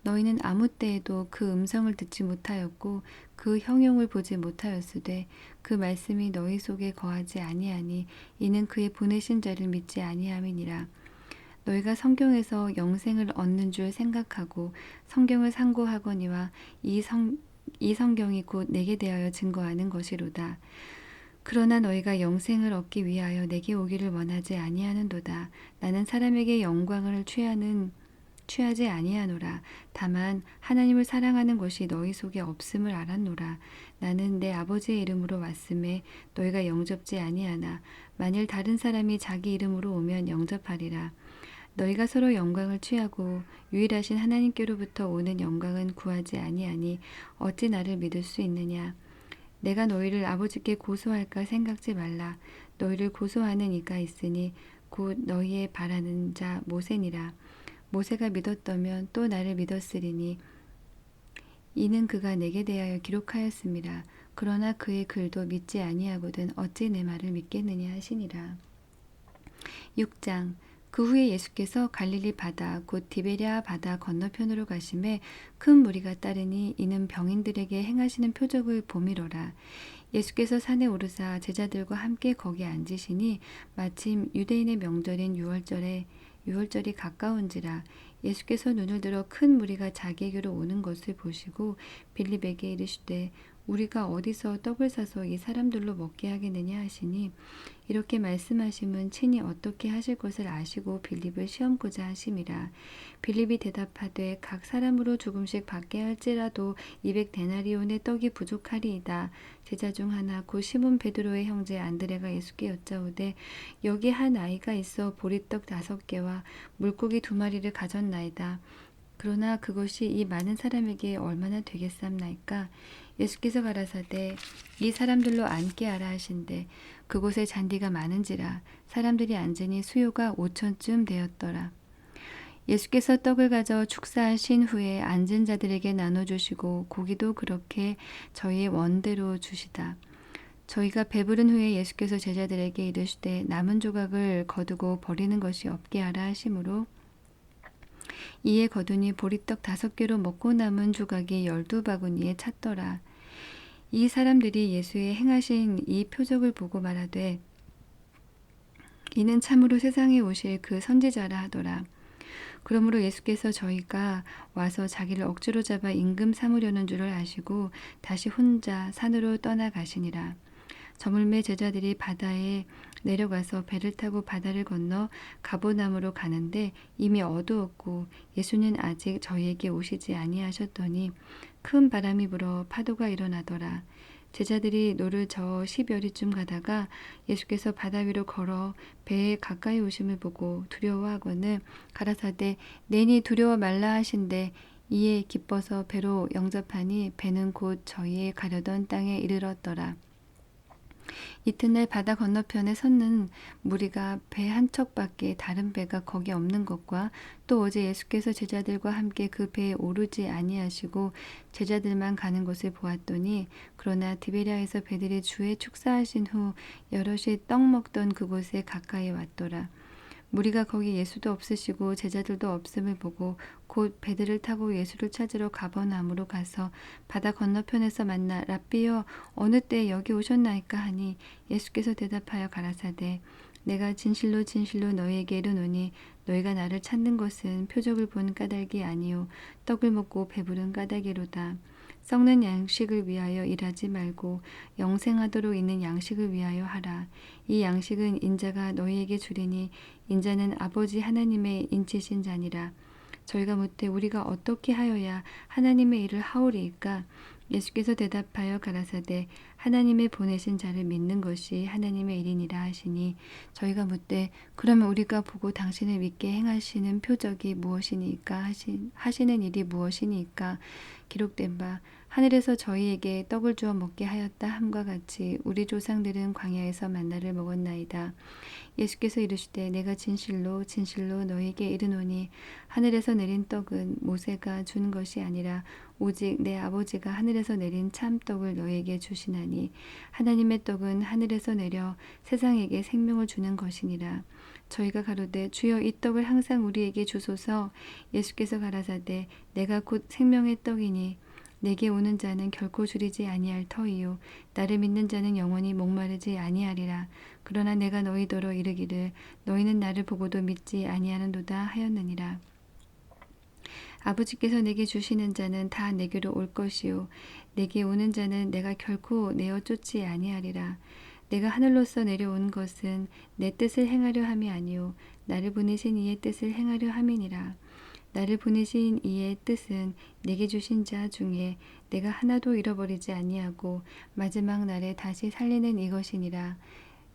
너희는 아무 때에도 그 음성을 듣지 못하였고 그 형용을 보지 못하였으되 그 말씀이 너희 속에 거하지 아니하니 이는 그의 보내신 자를 믿지 아니함이니라. 너희가 성경에서 영생을 얻는 줄 생각하고 성경을 상고하거니와 이 성경이 곧 내게 대하여 증거하는 것이로다. 그러나 너희가 영생을 얻기 위하여 내게 오기를 원하지 아니하는도다. 나는 사람에게 영광을 취하지 아니하노라. 다만 하나님을 사랑하는 것이 너희 속에 없음을 알았노라. 나는 내 아버지의 이름으로 왔음에 너희가 영접지 아니하나 만일 다른 사람이 자기 이름으로 오면 영접하리라. 너희가 서로 영광을 취하고 유일하신 하나님께로부터 오는 영광은 구하지 아니하니 어찌 나를 믿을 수 있느냐. 내가 너희를 아버지께 고소할까 생각지 말라. 너희를 고소하는 이가 있으니 곧 너희의 바라는 자 모세니라. 모세가 믿었다면 또 나를 믿었으리니 이는 그가 내게 대하여 기록하였음이라. 그러나 그의 글도 믿지 아니하거든 어찌 내 말을 믿겠느냐 하시니라. 6장 그 후에 예수께서 갈릴리 바다 곧 디베랴 바다 건너편으로 가심에 큰 무리가 따르니 이는 병인들에게 행하시는 표적을 보미로라. 예수께서 산에 오르사 제자들과 함께 거기 앉으시니 마침 유대인의 명절인 유월절이 가까운지라. 예수께서 눈을 들어 큰 무리가 자기에게로 오는 것을 보시고 빌립에게 이르시되 우리가 어디서 떡을 사서 이 사람들로 먹게 하겠느냐 하시니 이렇게 말씀하심은 친히 어떻게 하실 것을 아시고 빌립을 시험고자 하심이라. 빌립이 대답하되 각 사람으로 조금씩 받게 할지라도 200데나리온의 떡이 부족하리이다. 제자 중 하나 곧 시몬 베드로의 형제 안드레가 예수께 여짜오되 여기 한 아이가 있어 보리떡 5개와 물고기 2마리를 가졌나이다. 그러나 그것이 이 많은 사람에게 얼마나 되겠삼나이까. 예수께서 가라사대 이 사람들로 앉게 하라 하신대 그곳에 잔디가 많은지라. 사람들이 앉으니 수요가 5,000쯤 되었더라. 예수께서 떡을 가져 축사하신 후에 앉은 자들에게 나눠주시고 고기도 그렇게 저희의 원대로 주시다. 저희가 배부른 후에 예수께서 제자들에게 이르시되 남은 조각을 거두고 버리는 것이 없게 하라 하시므로 이에 거두니 보리떡 5개로 먹고 남은 조각이 12바구니에 찼더라. 이 사람들이 예수의 행하신 이 표적을 보고 말하되 이는 참으로 세상에 오실 그 선지자라 하더라. 그러므로 예수께서 저희가 와서 자기를 억지로 잡아 임금 삼으려는 줄을 아시고 다시 혼자 산으로 떠나가시니라. 저물매 제자들이 바다에 내려가서 배를 타고 바다를 건너 가보나움으로 가는데 이미 어두웠고 예수는 아직 저희에게 오시지 아니하셨더니 큰 바람이 불어 파도가 일어나더라. 제자들이 노를 저어 10여리쯤 가다가 예수께서 바다 위로 걸어 배에 가까이 오심을 보고 두려워하거늘 가라사대 내니 두려워 말라 하신대 이에 기뻐서 배로 영접하니 배는 곧 저희의 가려던 땅에 이르렀더라. 이튿날 바다 건너편에 섰는 무리가 배 한 척밖에 다른 배가 거기 없는 것과 또 어제 예수께서 제자들과 함께 그 배에 오르지 아니하시고 제자들만 가는 것을 보았더니 그러나 디베랴에서 배들이 주의 축사하신 후 여럿이 떡 먹던 그곳에 가까이 왔더라. 무리가 거기 예수도 없으시고 제자들도 없음을 보고 곧 배들을 타고 예수를 찾으러 가버나움으로 가서 바다 건너편에서 만나 랍비여 어느 때에 여기 오셨나이까 하니 예수께서 대답하여 가라사대 내가 진실로 진실로 너희에게 이르노니 너희가 나를 찾는 것은 표적을 본 까닭이 아니요 떡을 먹고 배부른 까닭이로다. 썩는 양식을 위하여 일하지 말고 영생하도록 있는 양식을 위하여 하라. 이 양식은 인자가 너희에게 주리니 인자는 아버지 하나님의 인치신 자니라. 저희가 묻되 우리가 어떻게 하여야 하나님의 일을 하오리이까? 예수께서 대답하여 가라사대 하나님의 보내신 자를 믿는 것이 하나님의 일이니라 하시니 저희가 묻되 그러면 우리가 보고 당신을 믿게 행하시는 표적이 무엇이니까 하시는 일이 무엇이니까 기록된 바 하늘에서 저희에게 떡을 주어 먹게 하였다 함과 같이 우리 조상들은 광야에서 만나를 먹었나이다. 예수께서 이르시되 내가 진실로 진실로 너희에게 이르노니 하늘에서 내린 떡은 모세가 준 것이 아니라 오직 내 아버지가 하늘에서 내린 참떡을 너희에게 주시나니 하나님의 떡은 하늘에서 내려 세상에게 생명을 주는 것이니라. 저희가 가로되 주여 이 떡을 항상 우리에게 주소서. 예수께서 가라사대 내가 곧 생명의 떡이니 내게 오는 자는 결코 줄이지 아니할 터이요 나를 믿는 자는 영원히 목마르지 아니하리라. 그러나 내가 너희더러 이르기를 너희는 나를 보고도 믿지 아니하는도다 하였느니라. 아버지께서 내게 주시는 자는 다 내게로 올 것이요 내게 오는 자는 내가 결코 내어 쫓지 아니하리라. 내가 하늘로서 내려온 것은 내 뜻을 행하려 함이 아니요 나를 보내신 이의 뜻을 행하려 함이니라. 나를 보내신 이의 뜻은 내게 주신 자 중에 내가 하나도 잃어버리지 아니하고 마지막 날에 다시 살리는 이것이니라.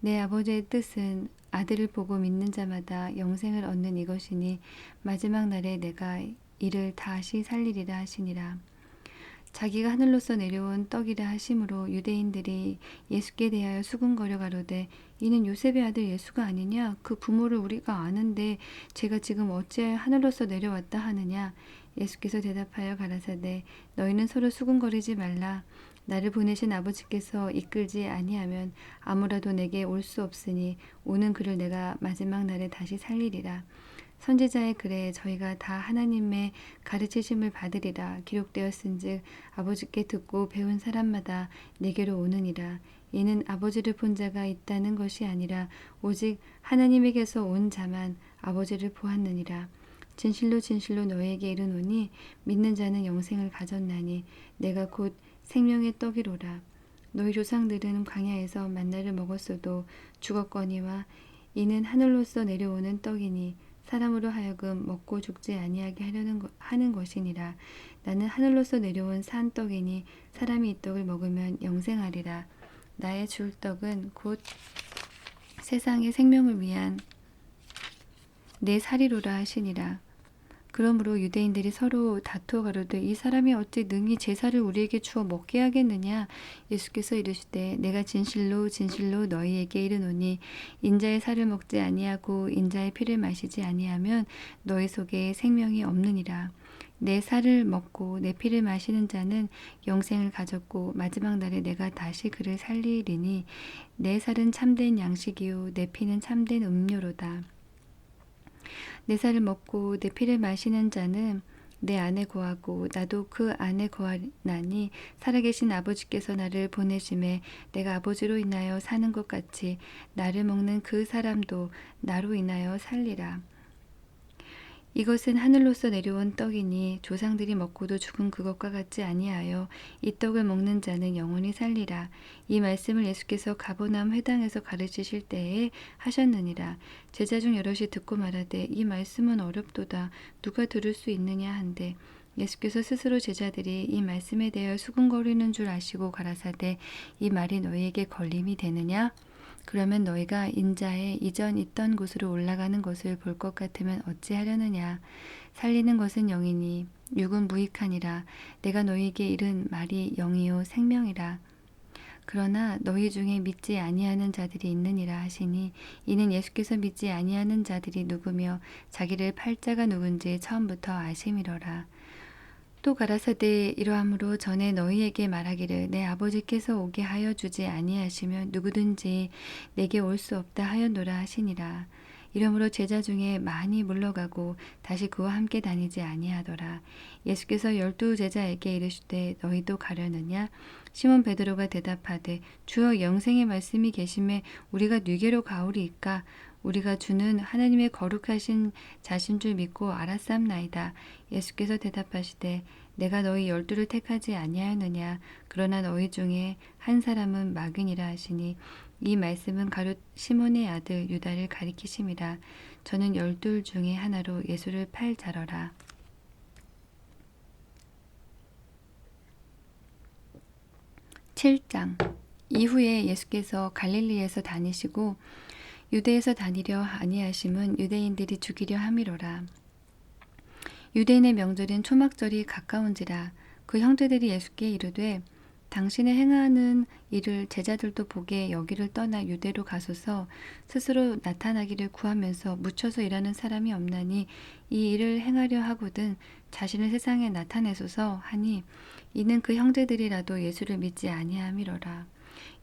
내 아버지의 뜻은 아들을 보고 믿는 자마다 영생을 얻는 이것이니 마지막 날에 내가 이를 다시 살리리라 하시니라. 자기가 하늘로서 내려온 떡이라 하심으로 유대인들이 예수께 대하여 수군거려 가로되 이는 요셉의 아들 예수가 아니냐? 그 부모를 우리가 아는데 제가 지금 어찌하여 하늘로서 내려왔다 하느냐? 예수께서 대답하여 가라사대 너희는 서로 수군거리지 말라. 나를 보내신 아버지께서 이끌지 아니하면 아무라도 내게 올 수 없으니 오는 그를 내가 마지막 날에 다시 살리리라. 선지자의 글에 저희가 다 하나님의 가르치심을 받으리라 기록되었은즉 아버지께 듣고 배운 사람마다 내게로 오느니라. 이는 아버지를 본 자가 있다는 것이 아니라 오직 하나님에게서 온 자만 아버지를 보았느니라. 진실로 진실로 너희에게 이르노니 믿는 자는 영생을 가졌나니 내가 곧 생명의 떡이로라. 너희 조상들은 광야에서 만나를 먹었어도 죽었거니와 이는 하늘로서 내려오는 떡이니 사람으로 하여금 먹고 죽지 아니하게 하는 것이니라. 나는 하늘로서 내려온 산 떡이니 사람이 이 떡을 먹으면 영생하리라. 나의 줄 떡은 곧 세상의 생명을 위한 내 살이로라 하시니라. 그러므로 유대인들이 서로 다투어 가로되 이 사람이 어찌 능히 제사를 우리에게 주어 먹게 하겠느냐? 예수께서 이르시되 내가 진실로 진실로 너희에게 이르노니 인자의 살을 먹지 아니하고 인자의 피를 마시지 아니하면 너희 속에 생명이 없느니라. 내 살을 먹고 내 피를 마시는 자는 영생을 가졌고 마지막 날에 내가 다시 그를 살리리니 내 살은 참된 양식이요 내 피는 참된 음료로다. 내 살을 먹고 내 피를 마시는 자는 내 안에 거하고 나도 그 안에 거하나니 살아계신 아버지께서 나를 보내심에 내가 아버지로 인하여 사는 것 같이 나를 먹는 그 사람도 나로 인하여 살리라. 이것은 하늘로서 내려온 떡이니 조상들이 먹고도 죽은 그것과 같지 아니하여 이 떡을 먹는 자는 영원히 살리라. 이 말씀을 예수께서 가버나움 회당에서 가르치실 때에 하셨느니라. 제자 중 여럿이 듣고 말하되 이 말씀은 어렵도다. 누가 들을 수 있느냐 한데 예수께서 스스로 제자들이 이 말씀에 대하여 수군거리는 줄 아시고 가라사대 이 말이 너희에게 걸림이 되느냐? 그러면 너희가 인자의 이전 있던 곳으로 올라가는 것을 볼 것 같으면 어찌하려느냐. 살리는 것은 영이니 육은 무익하니라. 내가 너희에게 이른 말이 영이요 생명이라. 그러나 너희 중에 믿지 아니하는 자들이 있느니라 하시니 이는 예수께서 믿지 아니하는 자들이 누구며 자기를 팔 자가 누군지 처음부터 아심이로라. 또 가라사대 이러함으로 전에 너희에게 말하기를 내 아버지께서 오게 하여 주지 아니하시면 누구든지 내게 올 수 없다 하였노라 하시니라. 이러므로 제자 중에 많이 물러가고 다시 그와 함께 다니지 아니하더라. 예수께서 12 제자에게 이르시되 너희도 가려느냐? 시몬 베드로가 대답하되 주여 영생의 말씀이 계심에 우리가 네게로 가오리이까? 우리가 주는 하나님의 거룩하신 자신 줄 믿고 알았삼나이다. 예수께서 대답하시되 내가 너희 12를 택하지 아니하였느냐? 그러나 너희 중에 한 사람은 마귀니라 하시니 이 말씀은 가룟 시몬의 아들 유다를 가리키심이라. 저는 12 중에 하나로 예수를 팔 자러라. 7장 이후에 예수께서 갈릴리에서 다니시고 유대에서 다니려 아니하심은 유대인들이 죽이려 함이로라. 유대인의 명절인 초막절이 가까운지라. 그 형제들이 예수께 이르되 당신의 행하는 일을 제자들도 보게 여기를 떠나 유대로 가소서. 스스로 나타나기를 구하면서 묻혀서 일하는 사람이 없나니 이 일을 행하려 하거든 자신을 세상에 나타내소서 하니, 이는 그 형제들이라도 예수를 믿지 아니함이로라.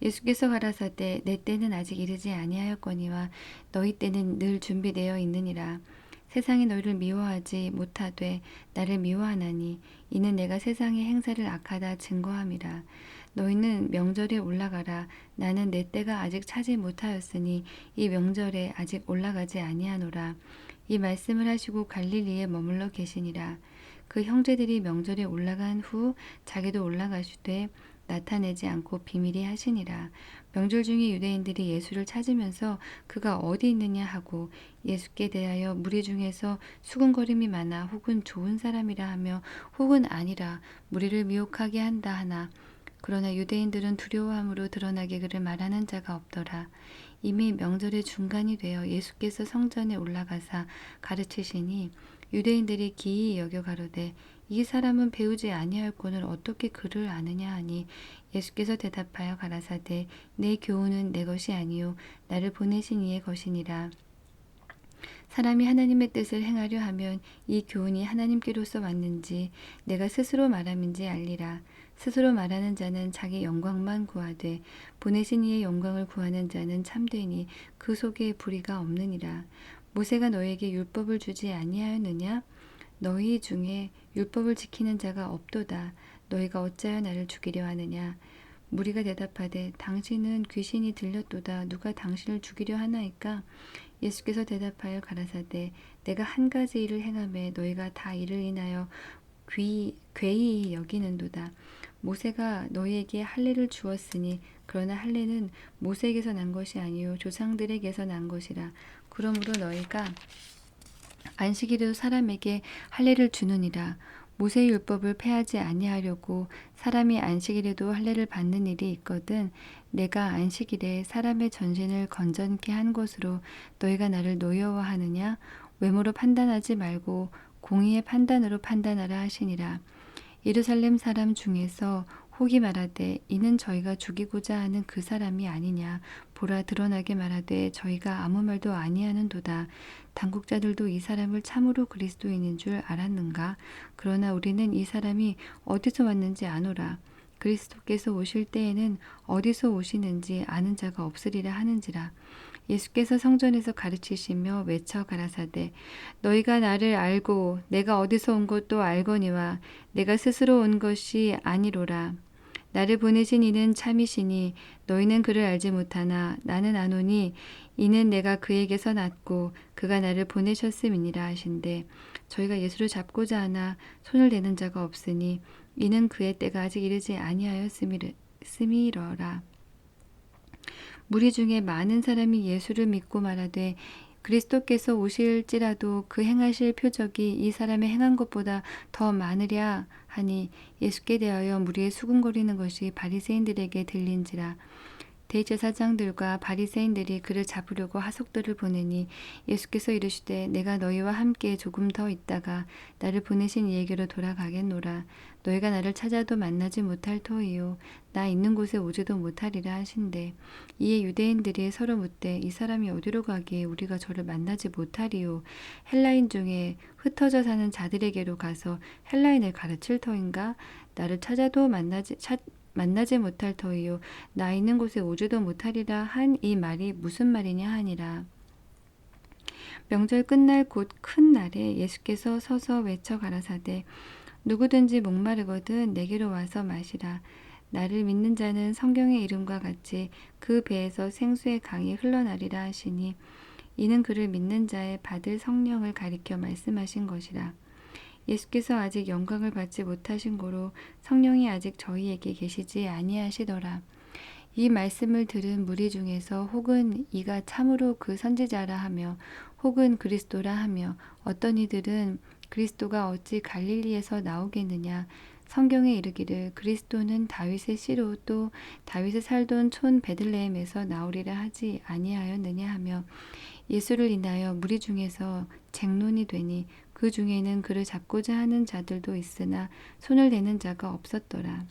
예수께서 가라사대 내 때는 아직 이르지 아니하였거니와 너희 때는 늘 준비되어 있느니라. 세상이 너희를 미워하지 못하되 나를 미워하나니 이는 내가 세상의 행사를 악하다 증거함이라. 너희는 명절에 올라가라. 나는 내 때가 아직 차지 못하였으니 이 명절에 아직 올라가지 아니하노라. 이 말씀을 하시고 갈릴리에 머물러 계시니라. 그 형제들이 명절에 올라간 후 자기도 올라가시되 나타내지 않고 비밀히 하시니라. 명절 중에 유대인들이 예수를 찾으면서 그가 어디 있느냐 하고 예수께 대하여 무리 중에서 수군거림이 많아 혹은 좋은 사람이라 하며 혹은 아니라 무리를 미혹하게 한다 하나, 그러나 유대인들은 두려워함으로 드러나게 그를 말하는 자가 없더라. 이미 명절의 중간이 되어 예수께서 성전에 올라가사 가르치시니 유대인들이 기이 여겨 가로되 이 사람은 배우지 아니하였거늘 어떻게 그를 아느냐 하니, 예수께서 대답하여 가라사대 내 교훈은 내 것이 아니요 나를 보내신 이의 것이니라. 사람이 하나님의 뜻을 행하려 하면 이 교훈이 하나님께로서 왔는지 내가 스스로 말함인지 알리라. 스스로 말하는 자는 자기 영광만 구하되 보내신 이의 영광을 구하는 자는 참되니 그 속에 불의가 없느니라. 모세가 너에게 율법을 주지 아니하였느냐? 너희 중에 율법을 지키는 자가 없도다. 너희가 어찌하여 나를 죽이려 하느냐? 무리가 대답하되 당신은 귀신이 들렸도다. 누가 당신을 죽이려 하나이까? 예수께서 대답하여 가라사대 내가 한 가지 일을 행하매 너희가 다 이를 인하여 괴히 여기는도다. 모세가 너희에게 할례를 주었으니 그러나 할례는 모세에게서 난 것이 아니요 조상들에게서 난 것이라. 그러므로 너희가 안식일에도 사람에게 할례를 주느니라. 모세의 율법을 폐하지 아니하려고 사람이 안식일에도 할례를 받는 일이 있거든 내가 안식일에 사람의 전신을 건전케 한 것으로 너희가 나를 노여워하느냐? 외모로 판단하지 말고 공의의 판단으로 판단하라 하시니라. 예루살렘 사람 중에서 혹이 말하되 이는 저희가 죽이고자 하는 그 사람이 아니냐. 보라 드러나게 말하되 저희가 아무 말도 아니하는도다. 당국자들도 이 사람을 참으로 그리스도인인 줄 알았는가? 그러나 우리는 이 사람이 어디서 왔는지 아노라. 그리스도께서 오실 때에는 어디서 오시는지 아는 자가 없으리라 하는지라. 예수께서 성전에서 가르치시며 외쳐 가라사대 너희가 나를 알고 내가 어디서 온 것도 알거니와 내가 스스로 온 것이 아니로라. 나를 보내신 이는 참이시니 너희는 그를 알지 못하나 나는 아노니 이는 내가 그에게서 났고 그가 나를 보내셨음이니라 하신대. 저희가 예수를 잡고자 하나 손을 대는 자가 없으니 이는 그의 때가 아직 이르지 아니하였음이러라. 무리 중에 많은 사람이 예수를 믿고 말하되 그리스도께서 오실지라도 그 행하실 표적이 이 사람의 행한 것보다 더 많으랴 하니, 예수께 대하여 무리의 수군거리는 것이 바리새인들에게 들린지라. 대제사장들과 바리새인들이 그를 잡으려고 하속들을 보내니 예수께서 이르시되 내가 너희와 함께 조금 더 있다가 나를 보내신 이에게로 돌아가겠노라. 너희가 나를 찾아도 만나지 못할 터이요 나 있는 곳에 오지도 못하리라 하신대. 이에 유대인들이 서로 묻되 이 사람이 어디로 가기에 우리가 저를 만나지 못하리요? 헬라인 중에 흩어져 사는 자들에게로 가서 헬라인을 가르칠 터인가? 나를 찾아도 만나지 못할 터이요 나 있는 곳에 오지도 못하리라 한 이 말이 무슨 말이냐 하니라. 명절 끝날 곧 큰 날에 예수께서 서서 외쳐 가라사대 누구든지 목마르거든 내게로 와서 마시라. 나를 믿는 자는 성경의 이름과 같이 그 배에서 생수의 강이 흘러나리라 하시니, 이는 그를 믿는 자의 받을 성령을 가리켜 말씀하신 것이라. 예수께서 아직 영광을 받지 못하신 고로 성령이 아직 저희에게 계시지 아니하시더라. 이 말씀을 들은 무리 중에서 혹은 이가 참으로 그 선지자라 하며 혹은 그리스도라 하며 어떤 이들은 그리스도가 어찌 갈릴리에서 나오겠느냐 성경에 이르기를 그리스도는 다윗의 씨로 또 다윗이 살던 촌 베들레헴에서 나오리라 하지 아니하였느냐 하며 예수를 인하여 무리 중에서 쟁론이 되니 그 중에는 그를 잡고자 하는 자들도 있으나 손을 대는 자가 없었더라.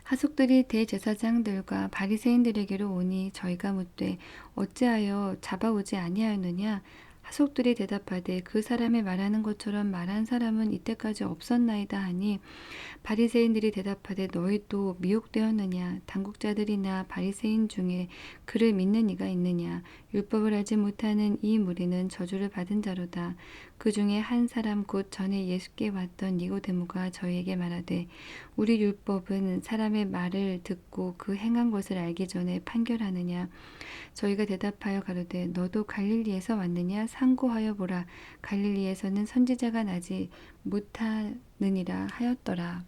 하속들이 대제사장들과 바리새인들에게로 오니 저희가 묻되 어찌하여 잡아오지 아니하였느냐? 하속들이 대답하되 그 사람의 말하는 것처럼 말한 사람은 이때까지 없었나이다 하니 바리새인들이 대답하되 너희도 미혹되었느냐? 당국자들이나 바리새인 중에 그를 믿는 이가 있느냐? 율법을 알지 못하는 이 무리는 저주를 받은 자로다. 그 중에 한 사람 곧 전에 예수께 왔던 니고데모가 저희에게 말하되 우리 율법은 사람의 말을 듣고 그 행한 것을 알기 전에 판결하느냐? 저희가 대답하여 가로되 너도 갈릴리에서 왔느냐? 상고하여 보라. 갈릴리에서는 선지자가 나지 못하느니라 하였더라.